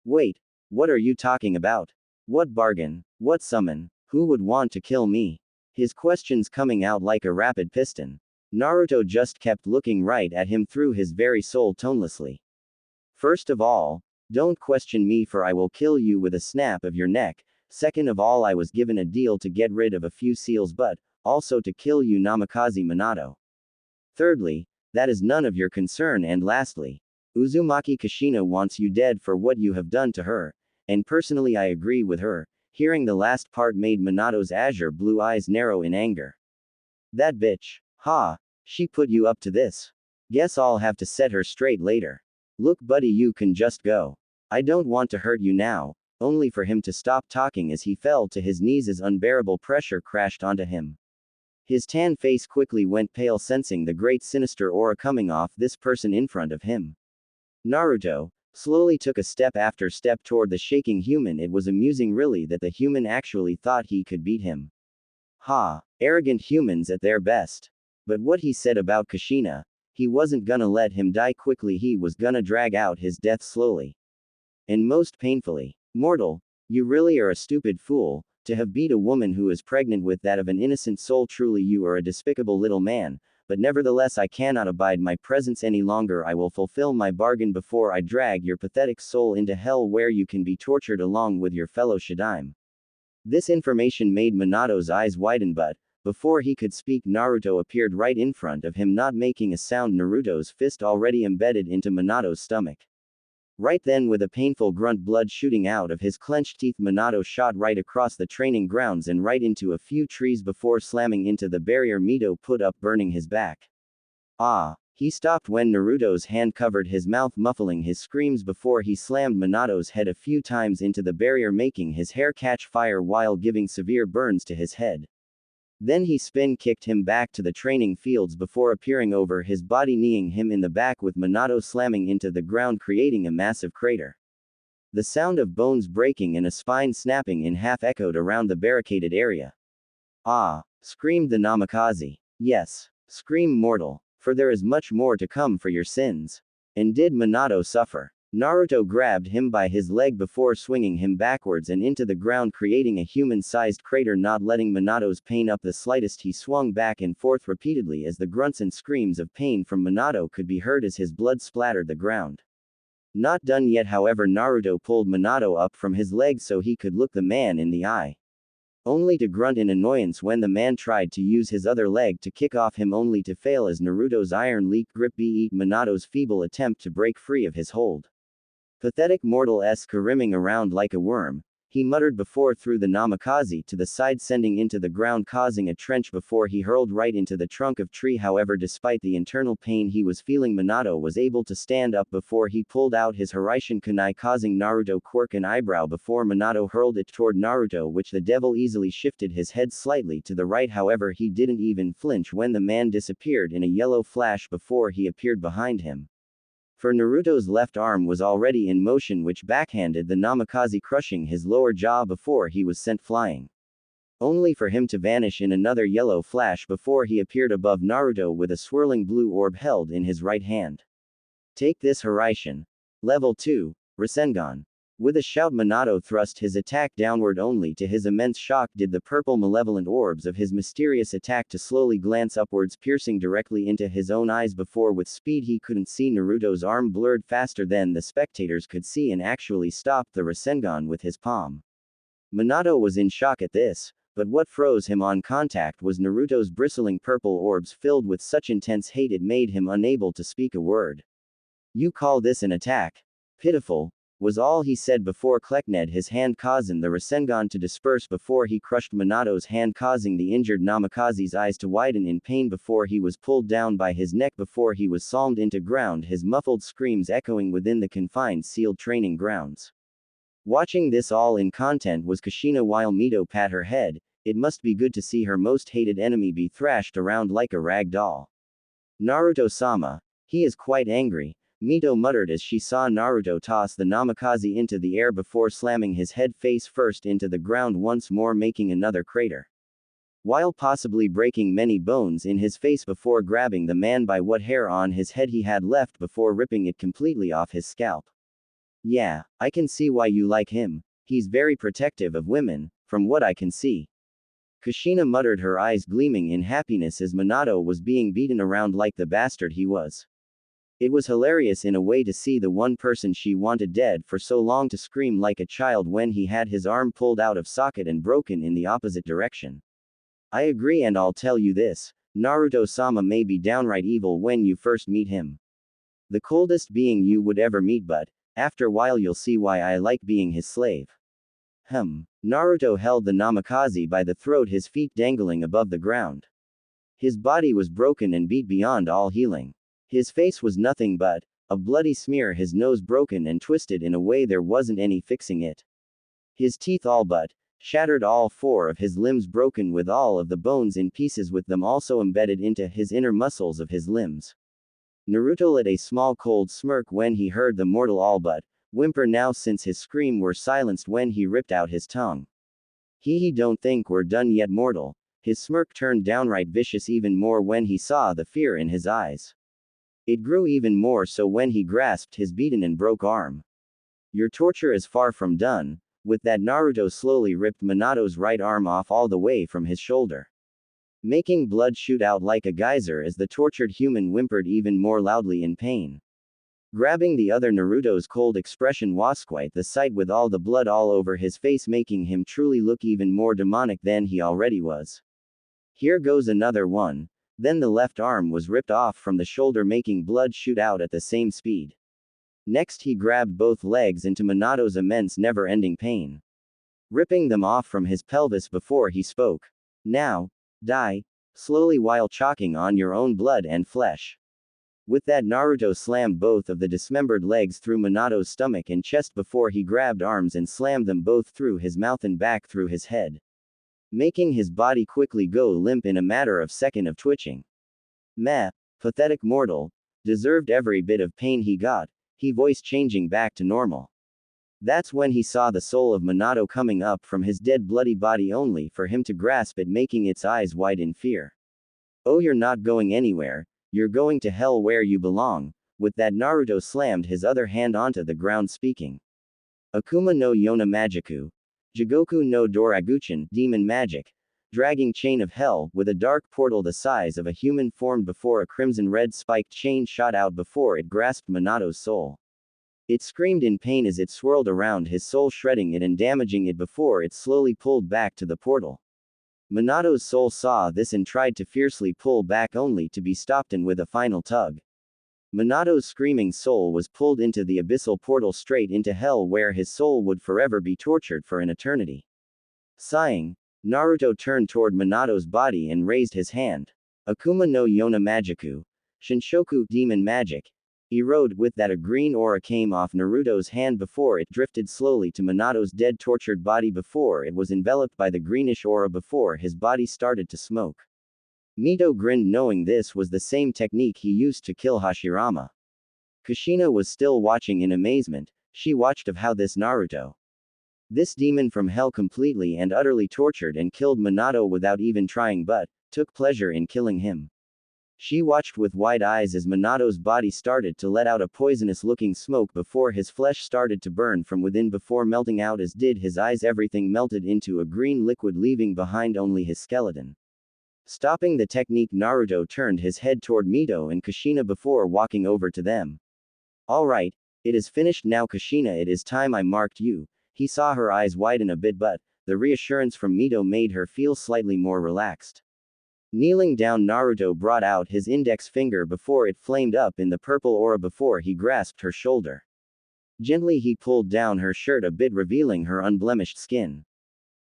Wait, what are you talking about? What bargain? What summon? Who would want to kill me? His questions coming out like a rapid piston. Naruto just kept looking right at him through his very soul tonelessly. First of all, don't question me, for I will kill you with a snap of your neck. Second of all, I was given a deal to get rid of a few seals, but also to kill you, Namikaze Minato. Thirdly, that is none of your concern, and lastly, Uzumaki Kushina wants you dead for what you have done to her, and personally I agree with her. Hearing the last part made Minato's azure blue eyes narrow in anger. That bitch. Ha! She put you up to this. Guess I'll have to set her straight later. Look buddy, you can just go. I don't want to hurt you now. Only for him to stop talking as he fell to his knees as unbearable pressure crashed onto him. His tan face quickly went pale, sensing the great sinister aura coming off this person in front of him. Naruto slowly took a step after step toward the shaking human. It was amusing really that the human actually thought he could beat him. Ha! Arrogant humans at their best. But what he said about Kushina, he wasn't gonna let him die quickly, he was gonna drag out his death slowly. And most painfully. Mortal, you really are a stupid fool, to have beat a woman who is pregnant with that of an innocent soul. Truly you are a despicable little man, but nevertheless I cannot abide my presence any longer. I will fulfill my bargain before I drag your pathetic soul into hell, where you can be tortured along with your fellow Shadaime. This information made Minato's eyes widen, but before he could speak, Naruto appeared right in front of him, not making a sound, Naruto's fist already embedded into Minato's stomach. Right then, with a painful grunt, blood shooting out of his clenched teeth, Minato shot right across the training grounds and right into a few trees before slamming into the barrier Mito put up, burning his back. Ah! He stopped when Naruto's hand covered his mouth, muffling his screams before he slammed Minato's head a few times into the barrier, making his hair catch fire while giving severe burns to his head. Then he spin kicked him back to the training fields before appearing over his body, kneeing him in the back with Minato slamming into the ground, creating a massive crater. The sound of bones breaking and a spine snapping in half echoed around the barricaded area. Ah! Screamed the Namikaze. Yes. Scream mortal, for there is much more to come for your sins. And did Minato suffer? Naruto grabbed him by his leg before swinging him backwards and into the ground, creating a human-sized crater, not letting Minato's pain up the slightest. He swung back and forth repeatedly as the grunts and screams of pain from Minato could be heard as his blood splattered the ground. Not done yet, however, Naruto pulled Minato up from his legs so he could look the man in the eye. Only to grunt in annoyance when the man tried to use his other leg to kick off him, only to fail as Naruto's iron leak grip beat Minato's feeble attempt to break free of his hold. Pathetic mortal-esque, rimming around like a worm, he muttered before threw the Namikaze to the side, sending into the ground, causing a trench before he hurled right into the trunk of tree. However, despite the internal pain he was feeling, Minato was able to stand up before he pulled out his Hiraishin kunai, causing Naruto quirk an eyebrow before Minato hurled it toward Naruto, which the devil easily shifted his head slightly to the right. However, he didn't even flinch when the man disappeared in a yellow flash before he appeared behind him. For Naruto's left arm was already in motion, which backhanded the Namikaze, crushing his lower jaw before he was sent flying. Only for him to vanish in another yellow flash before he appeared above Naruto with a swirling blue orb held in his right hand. Take this, Hiraishin. Level 2, Rasengan. With a shout, Minato thrust his attack downward. Only to his immense shock did the purple malevolent orbs of his mysterious attack to slowly glance upwards, piercing directly into his own eyes before with speed he couldn't see. Naruto's arm blurred faster than the spectators could see and actually stopped the Rasengan with his palm. Minato was in shock at this, but what froze him on contact was Naruto's bristling purple orbs filled with such intense hate it made him unable to speak a word. You call this an attack? Pitiful, was all he said before Kleckned his hand, causing the Rasengan to disperse before he crushed Minato's hand, causing the injured Namikaze's eyes to widen in pain before he was pulled down by his neck before he was slammed into ground, his muffled screams echoing within the confined sealed training grounds. Watching this all in content was Kushina while Mito pat her head. It must be good to see her most hated enemy be thrashed around like a rag doll. Naruto-sama. He is quite angry, Mito muttered as she saw Naruto toss the Namikaze into the air before slamming his head face first into the ground once more, making another crater, while possibly breaking many bones in his face before grabbing the man by what hair on his head he had left before ripping it completely off his scalp. Yeah, I can see why you like him. He's very protective of women, from what I can see. Kushina muttered, her eyes gleaming in happiness as Minato was being beaten around like the bastard he was. It was hilarious in a way to see the one person she wanted dead for so long to scream like a child when he had his arm pulled out of socket and broken in the opposite direction. I agree, and I'll tell you this, Naruto-sama may be downright evil when you first meet him. The coldest being you would ever meet, but after a while you'll see why I like being his slave. Naruto held the Namikaze by the throat, his feet dangling above the ground. His body was broken and beat beyond all healing. His face was nothing but a bloody smear, his nose broken and twisted in a way there wasn't any fixing it. His teeth all but shattered, all four of his limbs broken with all of the bones in pieces, with them also embedded into his inner muscles of his limbs. Naruto let a small cold smirk when he heard the mortal all but whimper now, since his scream were silenced when he ripped out his tongue. He don't think we're done yet, mortal. His smirk turned downright vicious even more when he saw the fear in his eyes. It grew even more so when he grasped his beaten and broke arm. Your torture is far from done. With that, Naruto slowly ripped Minato's right arm off all the way from his shoulder, making blood shoot out like a geyser as the tortured human whimpered even more loudly in pain. Grabbing the other, Naruto's cold expression was quite the sight, with all the blood all over his face, making him truly look even more demonic than he already was. Here goes another one. Then the left arm was ripped off from the shoulder, making blood shoot out at the same speed. Next he grabbed both legs into Minato's immense never-ending pain, ripping them off from his pelvis before he spoke. Now, die, slowly, while choking on your own blood and flesh. With that, Naruto slammed both of the dismembered legs through Minato's stomach and chest before he grabbed arms and slammed them both through his mouth and back through his head, making his body quickly go limp in a matter of seconds of twitching. Meh, pathetic mortal, deserved every bit of pain he got, he voice changing back to normal. That's when he saw the soul of Minato coming up from his dead bloody body only for him to grasp it, making its eyes wide in fear. Oh, you're not going anywhere, you're going to hell where you belong. With that, Naruto slammed his other hand onto the ground, speaking. Akuma no Yona Magiku. Jigoku no Doraguchin, demon magic. Dragging chain of hell, with a dark portal the size of a human formed before a crimson-red spiked chain shot out before it grasped Minato's soul. It screamed in pain as it swirled around his soul, shredding it and damaging it before it slowly pulled back to the portal. Minato's soul saw this and tried to fiercely pull back only to be stopped, and with a final tug, Minato's screaming soul was pulled into the abyssal portal straight into hell, where his soul would forever be tortured for an eternity. Sighing, Naruto turned toward Minato's body and raised his hand. Akuma no Yona Magiku. Shinshoku, demon magic. Erode. With that, a green aura came off Naruto's hand before it drifted slowly to Minato's dead, tortured body before it was enveloped by the greenish aura before his body started to smoke. Mito grinned, knowing this was the same technique he used to kill Hashirama. Kushina was still watching in amazement. She watched of how this Naruto, this demon from hell, completely and utterly tortured and killed Minato without even trying, but took pleasure in killing him. She watched with wide eyes as Minato's body started to let out a poisonous-looking smoke before his flesh started to burn from within before melting out, as did his eyes. Everything melted into a green liquid, leaving behind only his skeleton. Stopping the technique, Naruto turned his head toward Mito and Kushina before walking over to them. Alright, it is finished now, Kushina, it is time I marked you. He saw her eyes widen a bit, but the reassurance from Mito made her feel slightly more relaxed. Kneeling down, Naruto brought out his index finger before it flamed up in the purple aura before he grasped her shoulder. Gently he pulled down her shirt a bit, revealing her unblemished skin,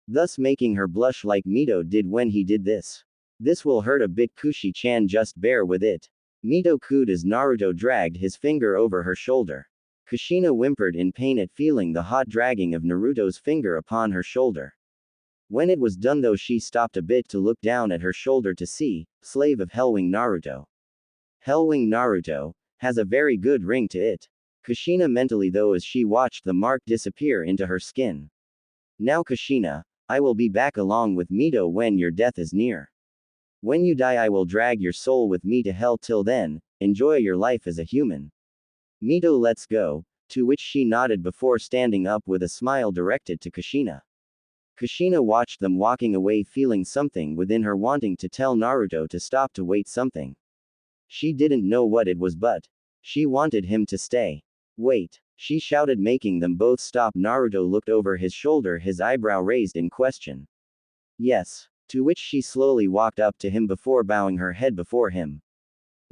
thus making her blush like Mito did when he did this. This will hurt a bit, Kushi-chan, just bear with it. Mito cooed as Naruto dragged his finger over her shoulder. Kushina whimpered in pain at feeling the hot dragging of Naruto's finger upon her shoulder. When it was done though, she stopped a bit to look down at her shoulder to see, slave of Hellwing Naruto. Hellwing Naruto has a very good ring to it. Kushina mentally though as she watched the mark disappear into her skin. Now Kushina, I will be back along with Mito when your death is near. When you die, I will drag your soul with me to hell. Till then, enjoy your life as a human. Mito, let's go, to which she nodded before standing up with a smile directed to Kushina. Kushina watched them walking away, feeling something within her wanting to tell Naruto to stop, to wait something. She didn't know what it was, but she wanted him to stay. Wait, she shouted, making them both stop. Naruto looked over his shoulder, his eyebrow raised in question. Yes. To which she slowly walked up to him before bowing her head before him.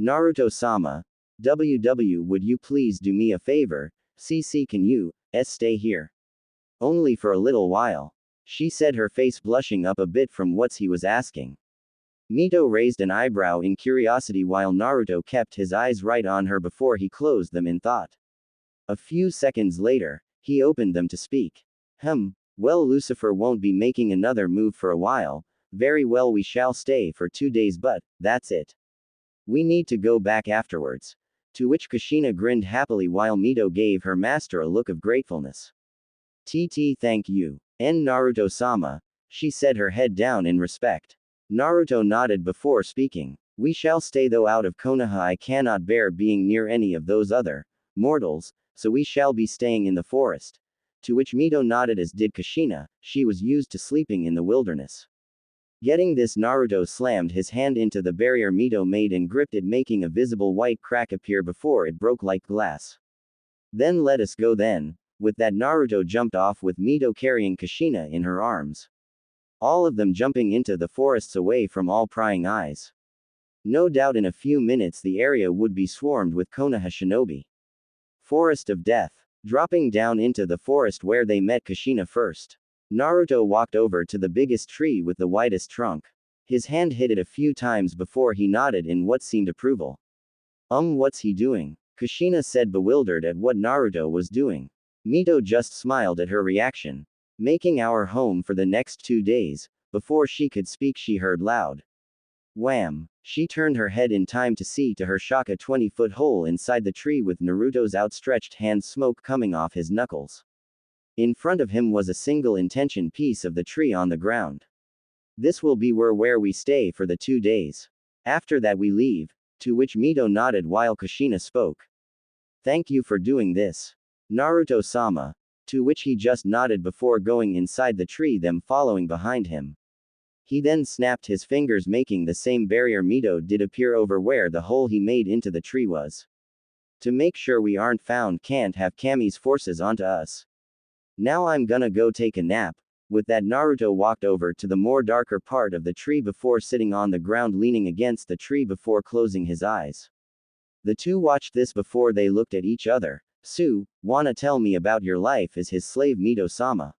Naruto-sama, would you please do me a favor? CC, can you stay here? Only for a little while, she said, her face blushing up a bit from what he was asking. Mito raised an eyebrow in curiosity while Naruto kept his eyes right on her before he closed them in thought. A few seconds later, he opened them to speak. Well, Lucifer won't be making another move for a while. Very well, we shall stay for 2 days, but that's it. We need to go back afterwards. To which Kushina grinned happily while Mito gave her master a look of gratefulness. Thank you. Naruto-sama, she said, her head down in respect. Naruto nodded before speaking. We shall stay though out of Konoha. I cannot bear being near any of those other mortals, so we shall be staying in the forest. To which Mito nodded, as did Kushina. She was used to sleeping in the wilderness. Getting this, Naruto slammed his hand into the barrier Mito made and gripped it, making a visible white crack appear before it broke like glass. Then let us go then. With that, Naruto jumped off with Mito carrying Kushina in her arms. All of them jumping into the forests away from all prying eyes. No doubt in a few minutes the area would be swarmed with Konoha shinobi. Forest of Death. Dropping down into the forest where they met Kushina first, Naruto walked over to the biggest tree with the widest trunk. His hand hit it a few times before he nodded in what seemed approval. What's he doing? Kushina said, bewildered at what Naruto was doing. Mito just smiled at her reaction. Making our home for the next 2 days. Before she could speak, she heard loud wham. She turned her head in time to see to her shock a 20-foot hole inside the tree with Naruto's outstretched hand, smoke coming off his knuckles. In front of him was a single intention piece of the tree on the ground. This will be where we stay for the 2 days. After that we leave, to which Mito nodded while Kushina spoke. Thank you for doing this, Naruto-sama, to which he just nodded before going inside the tree, them following behind him. He then snapped his fingers, making the same barrier Mito did appear over where the hole he made into the tree was. To make sure we aren't found, can't have Kami's forces onto us. Now I'm gonna go take a nap. With that, Naruto walked over to the more darker part of the tree before sitting on the ground leaning against the tree before closing his eyes. The two watched this before they looked at each other. Wanna tell me about your life as his slave Mito-sama?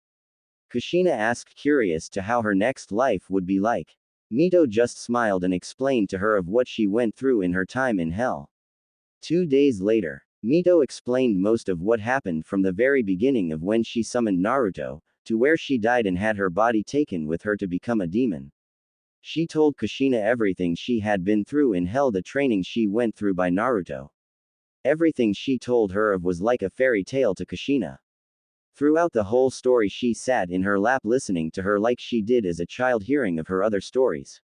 Kushina asked, curious to how her next life would be like. Mito just smiled and explained to her of what she went through in her time in hell. 2 days later, Mito explained most of what happened from the very beginning of when she summoned Naruto, to where she died and had her body taken with her to become a demon. She told Kushina everything she had been through in hell, the training she went through by Naruto. Everything she told her of was like a fairy tale to Kushina. Throughout the whole story she sat in her lap listening to her like she did as a child hearing of her other stories.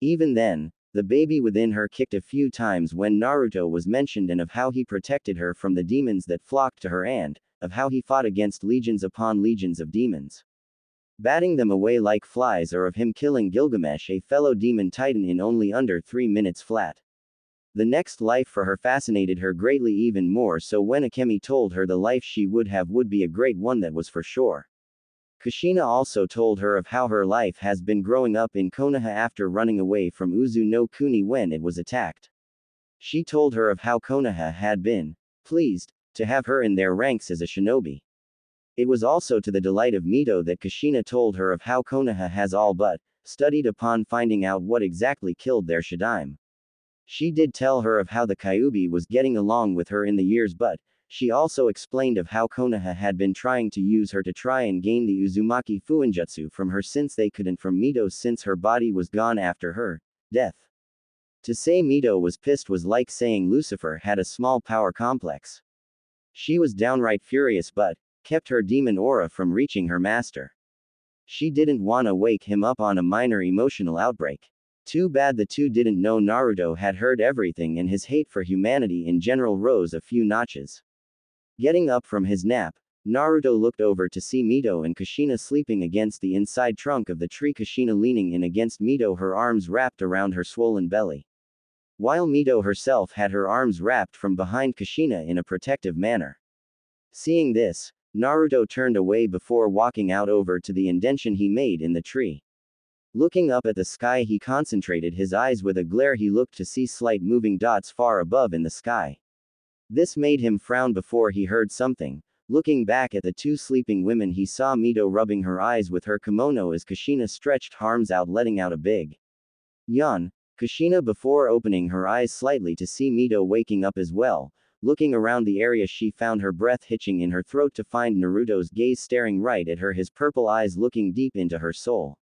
Even then, the baby within her kicked a few times when Naruto was mentioned, and of how he protected her from the demons that flocked to her, and of how he fought against legions upon legions of demons, batting them away like flies, or of him killing Gilgamesh, a fellow demon titan, in only under 3 minutes flat. The next life for her fascinated her greatly, even more so when Akemi told her the life she would have would be a great one, that was for sure. Kushina also told her of how her life has been growing up in Konoha after running away from Uzu no Kuni when it was attacked. She told her of how Konoha had been pleased to have her in their ranks as a shinobi. It was also to the delight of Mito that Kushina told her of how Konoha has all but studied upon finding out what exactly killed their Shadaime. She did tell her of how the Kyuubi was getting along with her in the years, but she also explained of how Konoha had been trying to use her to try and gain the Uzumaki Fuinjutsu from her since they couldn't, from Mito since her body was gone after her death. To say Mito was pissed was like saying Lucifer had a small power complex. She was downright furious, but kept her demon aura from reaching her master. She didn't wanna wake him up on a minor emotional outbreak. Too bad the two didn't know Naruto had heard everything, and his hate for humanity in general rose a few notches. Getting up from his nap, Naruto looked over to see Mito and Kushina sleeping against the inside trunk of the tree, Kushina leaning in against Mito, her arms wrapped around her swollen belly, while Mito herself had her arms wrapped from behind Kushina in a protective manner. Seeing this, Naruto turned away before walking out over to the indention he made in the tree. Looking up at the sky, he concentrated his eyes with a glare. He looked to see slight moving dots far above in the sky. This made him frown before he heard something. Looking back at the two sleeping women, he saw Mito rubbing her eyes with her kimono as Kushina stretched arms out, letting out a big yawn. Kushina before opening her eyes slightly to see Mito waking up as well. Looking around the area, she found her breath hitching in her throat to find Naruto's gaze staring right at her, his purple eyes looking deep into her soul.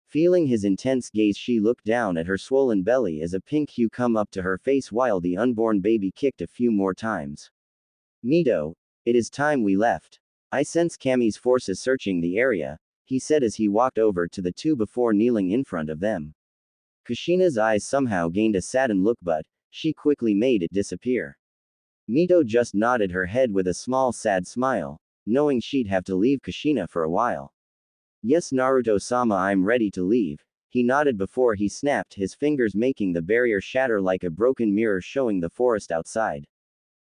Feeling his intense gaze, she looked down at her swollen belly as a pink hue come up to her face while the unborn baby kicked a few more times. Mito, it is time we left. I sense Kami's forces searching the area, he said as he walked over to the two before kneeling in front of them. Kushina's eyes somehow gained a saddened look, but she quickly made it disappear. Mito just nodded her head with a small sad smile, knowing she'd have to leave Kushina for a while. Yes, Naruto-sama, I'm ready to leave, he nodded before he snapped his fingers, making the barrier shatter like a broken mirror showing the forest outside.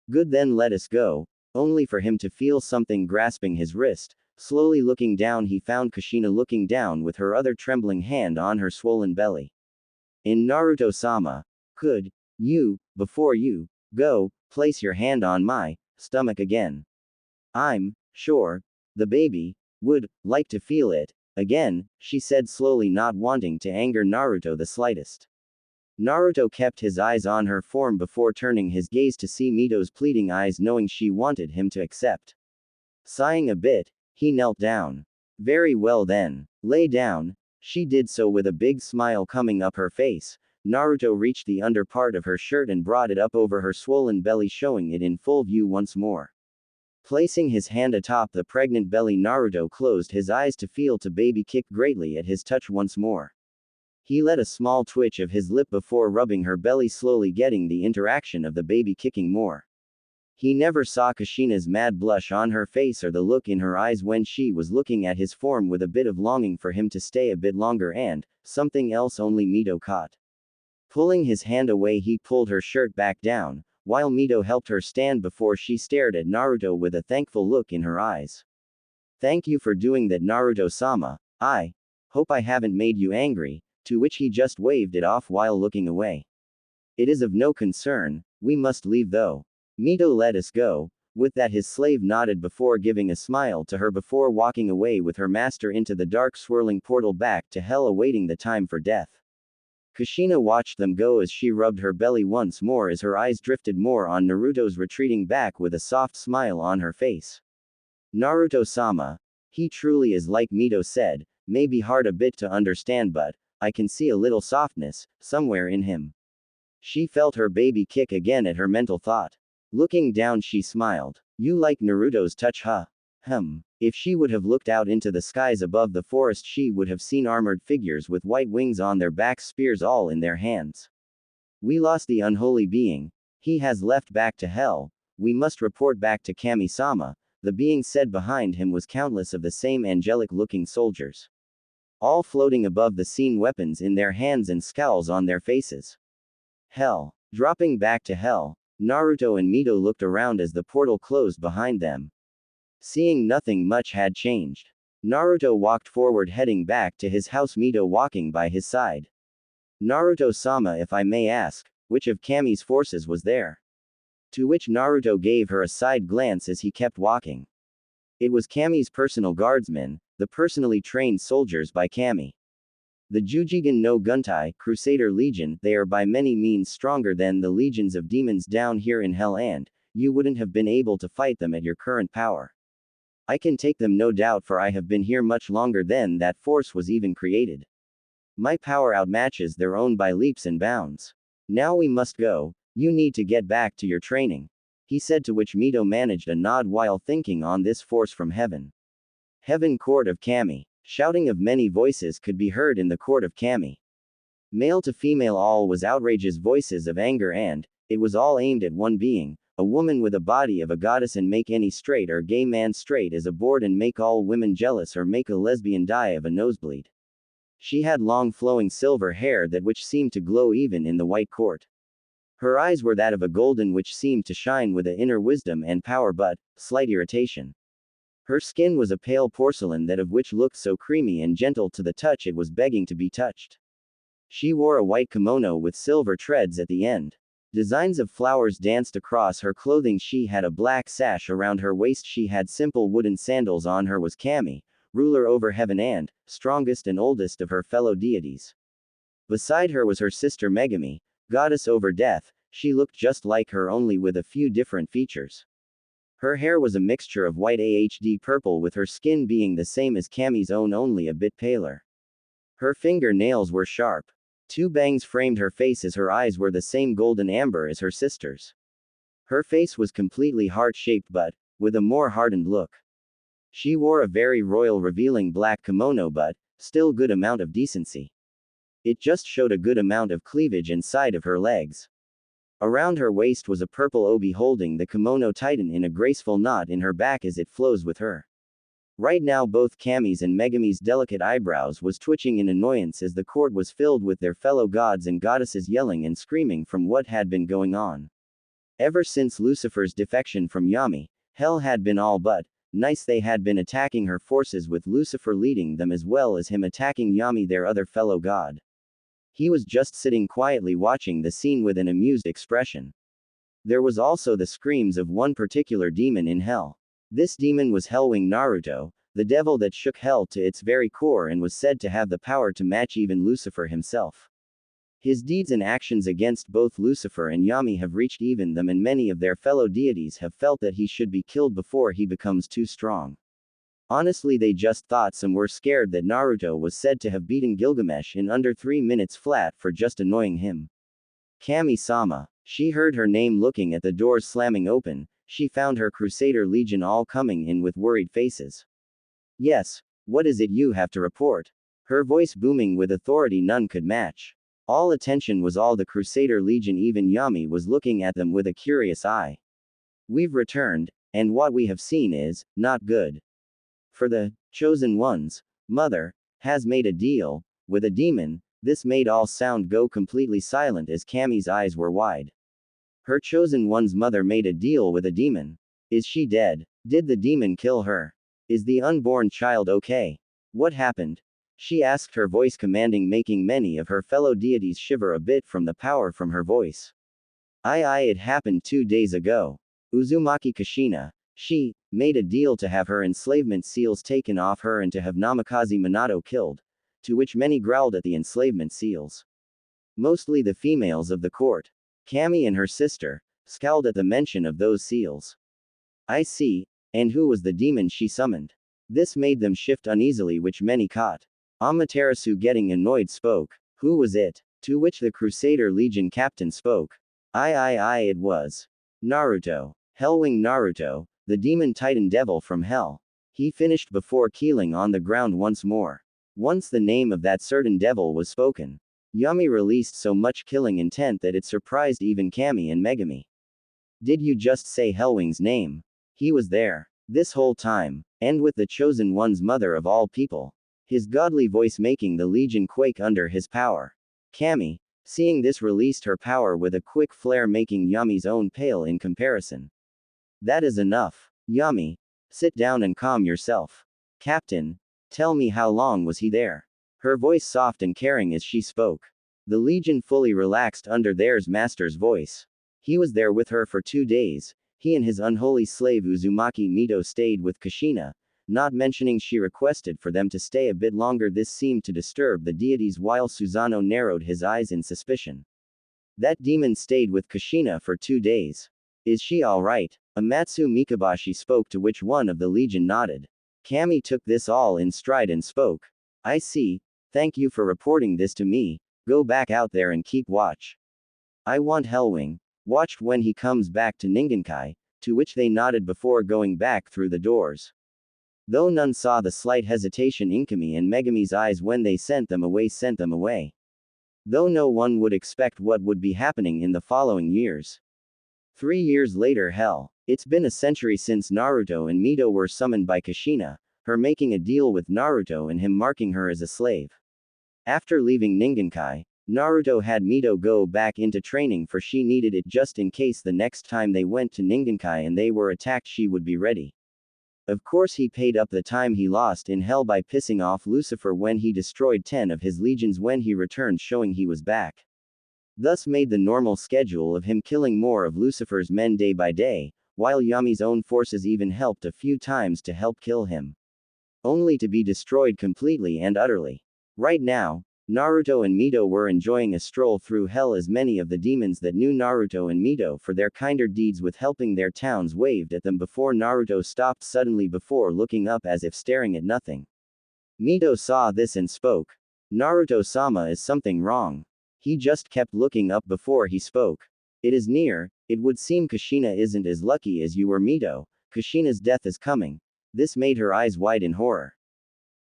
Good, then let us go, only for him to feel something grasping his wrist. Slowly looking down, he found Kushina looking down with her other trembling hand on her swollen belly. In Naruto-sama, could you, before you go, place your hand on my stomach again? I'm sure the baby would like to feel it again, she said slowly, not wanting to anger Naruto the slightest. Naruto kept his eyes on her form before turning his gaze to see Mito's pleading eyes, knowing she wanted him to accept. Sighing a bit, he knelt down. Very well then, lay down. She did so with a big smile coming up her face. Naruto reached the under part of her shirt and brought it up over her swollen belly, showing it in full view once more. Placing his hand atop the pregnant belly, Naruto closed his eyes to feel the baby kick greatly at his touch once more. He let a small twitch of his lip before rubbing her belly, slowly getting the interaction of the baby kicking more. He never saw Kushina's mad blush on her face or the look in her eyes when she was looking at his form with a bit of longing for him to stay a bit longer, and something else only Mito caught. Pulling his hand away, he pulled her shirt back down, while Mito helped her stand before she stared at Naruto with a thankful look in her eyes. "Thank you for doing that, Naruto-sama. I hope I haven't made you angry," to which he just waved it off while looking away. "It is of no concern, we must leave though. Mito, let us go." With that, his slave nodded before giving a smile to her before walking away with her master into the dark swirling portal back to hell, awaiting the time for death. Kushina watched them go as she rubbed her belly once more as her eyes drifted more on Naruto's, retreating back with a soft smile on her face. "Naruto-sama. He truly is like Mito said, may be hard a bit to understand, but I can see a little softness somewhere in him." She felt her baby kick again at her mental thought. Looking down, she smiled. "You like Naruto's touch, huh?" If she would have looked out into the skies above the forest, she would have seen armored figures with white wings on their backs, spears all in their hands. "We lost the unholy being. He has left back to hell. We must report back to Kami-sama," the being said. Behind him was countless of the same angelic-looking soldiers, all floating above the scene, weapons in their hands and scowls on their faces. Hell. Dropping back to hell, Naruto and Mito looked around as the portal closed behind them. Seeing nothing much had changed, Naruto walked forward, heading back to his house, Mito walking by his side. "Naruto-sama, if I may ask, which of Kami's forces was there?" To which Naruto gave her a side glance as he kept walking. It was Kami's personal guardsmen, the personally trained soldiers by Kami. The Jujigen no Guntai, Crusader Legion. They are by many means stronger than the legions of demons down here in hell, and you wouldn't have been able to fight them at your current power. I can take them, no doubt, for I have been here much longer than that force was even created. My power outmatches their own by leaps and bounds. Now we must go, you need to get back to your training," he said, to which Mito managed a nod while thinking on this force from heaven. Heaven, court of Kami. Shouting of many voices could be heard in the court of Kami. Male to female, all was outrageous voices of anger, and it was all aimed at one being, a woman with a body of a goddess, and make any straight or gay man straight as a board, and make all women jealous, or make a lesbian die of a nosebleed. She had long flowing silver hair that which seemed to glow even in the white court. Her eyes were that of a golden which seemed to shine with a inner wisdom and power, but slight irritation. Her skin was a pale porcelain that of which looked so creamy and gentle to the touch it was begging to be touched. She wore a white kimono with silver threads at the end. Designs of flowers danced across her clothing. She had a black sash around her waist. She had simple wooden sandals on. Her was Kami, ruler over heaven and strongest and oldest of her fellow deities. Beside her was her sister Megami, goddess over death. She looked just like her, only with a few different features. Her hair was a mixture of white and purple, with her skin being the same as Kami's own, only a bit paler. Her fingernails were sharp. 2 bangs framed her face, as her eyes were the same golden amber as her sister's. Her face was completely heart-shaped, but with a more hardened look. She wore a very royal, revealing black kimono, but still good amount of decency. It just showed a good amount of cleavage inside of her legs. Around her waist was a purple obi holding the kimono tighten in a graceful knot in her back as it flows with her. Right now both Kami's and Megami's delicate eyebrows was twitching in annoyance as the court was filled with their fellow gods and goddesses yelling and screaming from what had been going on. Ever since Lucifer's defection from Yami, hell had been all but nice. They had been attacking her forces, with Lucifer leading them as well as him attacking Yami, their other fellow god. He was just sitting quietly watching the scene with an amused expression. There was also the screams of one particular demon in hell. This demon was Hellwing Naruto, the devil that shook hell to its very core and was said to have the power to match even Lucifer himself. His deeds and actions against both Lucifer and Yami have reached even them, and many of their fellow deities have felt that he should be killed before he becomes too strong. Honestly, they just thought some were scared that Naruto was said to have beaten Gilgamesh in under 3 minutes flat for just annoying him. Kami-sama. She heard her name looking at the doors slamming open. she found her Crusader Legion all coming in with worried faces. Yes, what is it you have to report? Her voice booming with authority none could match. All attention was all the Crusader Legion, even Yami was looking at them with a curious eye. We've returned, and what we have seen is not good. For the chosen ones, Mother has made a deal with a demon. This made all sound go completely silent as Cammy's eyes were wide. Her chosen one's mother made a deal with a demon. Is she dead? Did the demon kill her? Is the unborn child okay? What happened? She asked, her voice commanding, making many of her fellow deities shiver a bit from the power from her voice. It happened 2 days ago. Uzumaki Kushina, she made a deal to have her enslavement seals taken off her and to have Namikaze Minato killed, to which many growled at the enslavement seals. Mostly the females of the court. Cammy and her sister scowled at the mention of those seals. I see, and who was the demon she summoned? This made them shift uneasily, which many caught. Amaterasu, getting annoyed, spoke. Who was it? To which the Crusader Legion captain spoke. It was Naruto. Hellwing Naruto, the demon titan devil from hell. He finished before keeling on the ground once more. Once the name of that certain devil was spoken, Yami released so much killing intent that it surprised even Kami and Megami. Did you just say Hellwing's name? He was there this whole time, and with the chosen one's mother of all people. His godly voice making the legion quake under his power. Kami, seeing this, released her power with a quick flare, making Yami's own pale in comparison. That is enough. Yami, sit down and calm yourself. Captain, tell me, how long was he there? Her voice soft and caring as she spoke. The legion fully relaxed under their master's voice. He was there with her for 2 days. He and his unholy slave Uzumaki Mito stayed with Kushina, not mentioning she requested for them to stay a bit longer. This seemed to disturb the deities, while Susanoo narrowed his eyes in suspicion. That demon stayed with Kushina for 2 days. Is she alright? Amatsu Mikabashi spoke, to which one of the legion nodded. Kami took this all in stride and spoke. I see, thank you for reporting this to me. Go back out there and keep watch. I want Hellwing watched when he comes back to Ningenkai, to which they nodded before going back through the doors. Though none saw the slight hesitation in Kami and Megami's eyes when they sent them away. Though no one would expect what would be happening in the following years. 3 years later. Hell, it's been a century since Naruto and Mito were summoned by Kushina, her making a deal with Naruto and him marking her as a slave. After leaving Ningenkai, Naruto had Mito go back into training, for she needed it just in case the next time they went to Ningenkai and they were attacked she would be ready. Of course, he paid up the time he lost in hell by pissing off Lucifer when he destroyed 10 of his legions when he returned, showing he was back. Thus made the normal schedule of him killing more of Lucifer's men day by day, while Yami's own forces even helped a few times to help kill him. Only to be destroyed completely and utterly. Right now, Naruto and Mito were enjoying a stroll through hell, as many of the demons that knew Naruto and Mito for their kinder deeds with helping their towns waved at them before Naruto stopped suddenly before looking up as if staring at nothing. Mito saw this and spoke. Naruto-sama, is something wrong? He just kept looking up before he spoke. It is near. It would seem Kushina isn't as lucky as you were, Mito. Kushina's death is coming. This made her eyes wide in horror.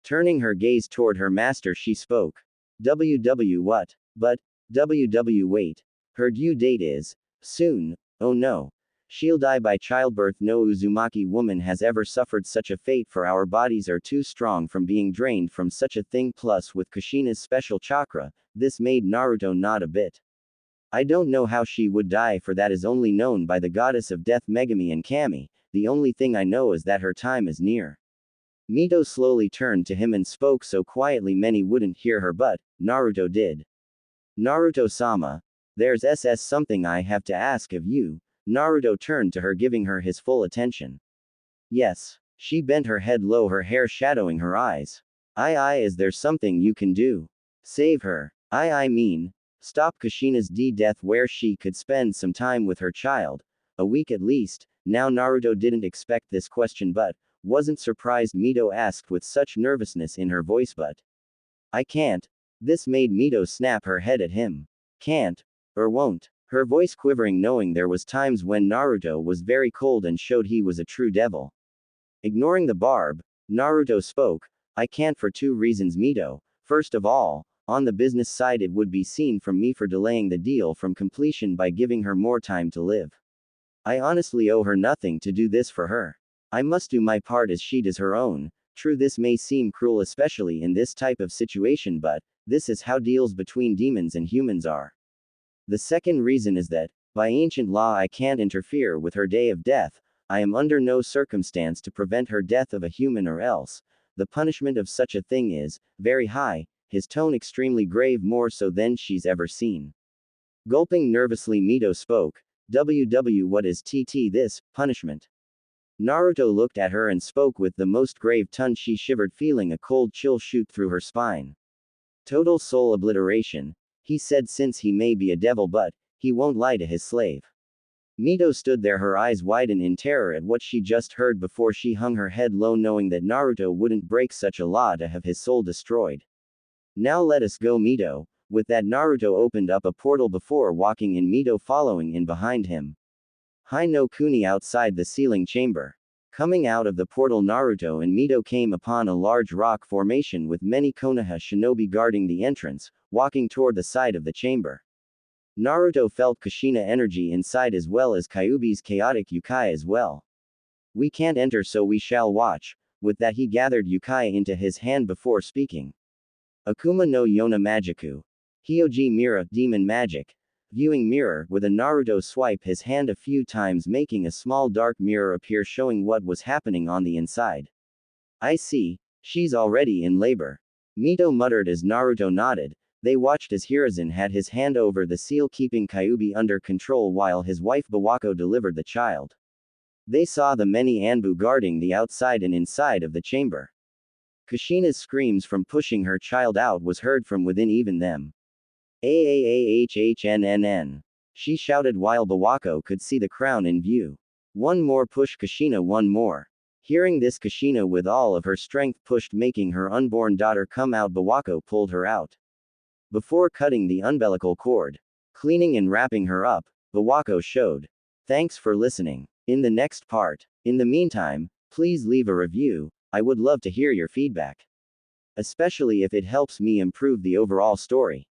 Turning her gaze toward her master, she spoke. What? But, wait. Her due date is soon. Oh no. She'll die by childbirth. No Uzumaki woman has ever suffered such a fate, for our bodies are too strong from being drained from such a thing. Plus, with Kushina's special chakra, this made Naruto nod a bit. I don't know how she would die, for that is only known by the goddess of death Megami and Kami. The only thing I know is that her time is near. Mito slowly turned to him and spoke so quietly many wouldn't hear her, but Naruto did. Naruto-sama, there's something I have to ask of you. Naruto turned to her, giving her his full attention. Yes. She bent her head low, her hair shadowing her eyes. Is there something you can do? Save her. I mean, stop Kushina's death where she could spend some time with her child. A week at least. Now Naruto didn't expect this question, but wasn't surprised Mito asked with such nervousness in her voice. But I can't. This made Mito snap her head at him. Can't. Or won't. Her voice quivering, knowing there was times when Naruto was very cold and showed he was a true devil. Ignoring the barb, Naruto spoke, I can't for two reasons, Mito. First of all, on the business side it would be seen from me for delaying the deal from completion by giving her more time to live. I honestly owe her nothing to do this for her. I must do my part as she does her own. True, this may seem cruel especially in this type of situation, but this is how deals between demons and humans are. The second reason is that, by ancient law, I can't interfere with her day of death. I am under no circumstance to prevent her death of a human, or else the punishment of such a thing is very high, his tone extremely grave, more so than she's ever seen. Gulping nervously, Mito spoke, what is this punishment? Naruto looked at her and spoke with the most grave tone. She shivered, feeling a cold chill shoot through her spine. Total soul obliteration, he said, since he may be a devil but he won't lie to his slave. Mito stood there, her eyes widen in terror at what she just heard before she hung her head low, knowing that Naruto wouldn't break such a law to have his soul destroyed. Now let us go, Mito. With that, Naruto opened up a portal before walking in, Mito following in behind him. Hi no Kuni outside the ceiling chamber. Coming out of the portal, Naruto and Mito came upon a large rock formation with many Konoha shinobi guarding the entrance, walking toward the side of the chamber. Naruto felt Kushina energy inside as well as Kyuubi's chaotic Yukai as well. We can't enter, so we shall watch. With that, he gathered Yukai into his hand before speaking. Akuma no Yona Magiku. Hyoji Mira, Demon Magic. Viewing mirror, with a Naruto swipe his hand a few times, making a small dark mirror appear showing what was happening on the inside. I see, she's already in labor. Mito muttered as Naruto nodded. They watched as Hiruzen had his hand over the seal, keeping Kyuubi under control while his wife Bawako delivered the child. They saw the many Anbu guarding the outside and inside of the chamber. Kushina's screams from pushing her child out was heard from within even them. Aahhnn. She shouted while Bawako could see the crown in view. One more push, Kushina, one more. Hearing this, Kushina with all of her strength pushed, making her unborn daughter come out. Bawako pulled her out. Before cutting the umbilical cord, cleaning and wrapping her up, Bawako showed. Thanks for listening. In the next part. In the meantime, please leave a review. I would love to hear your feedback. Especially if it helps me improve the overall story.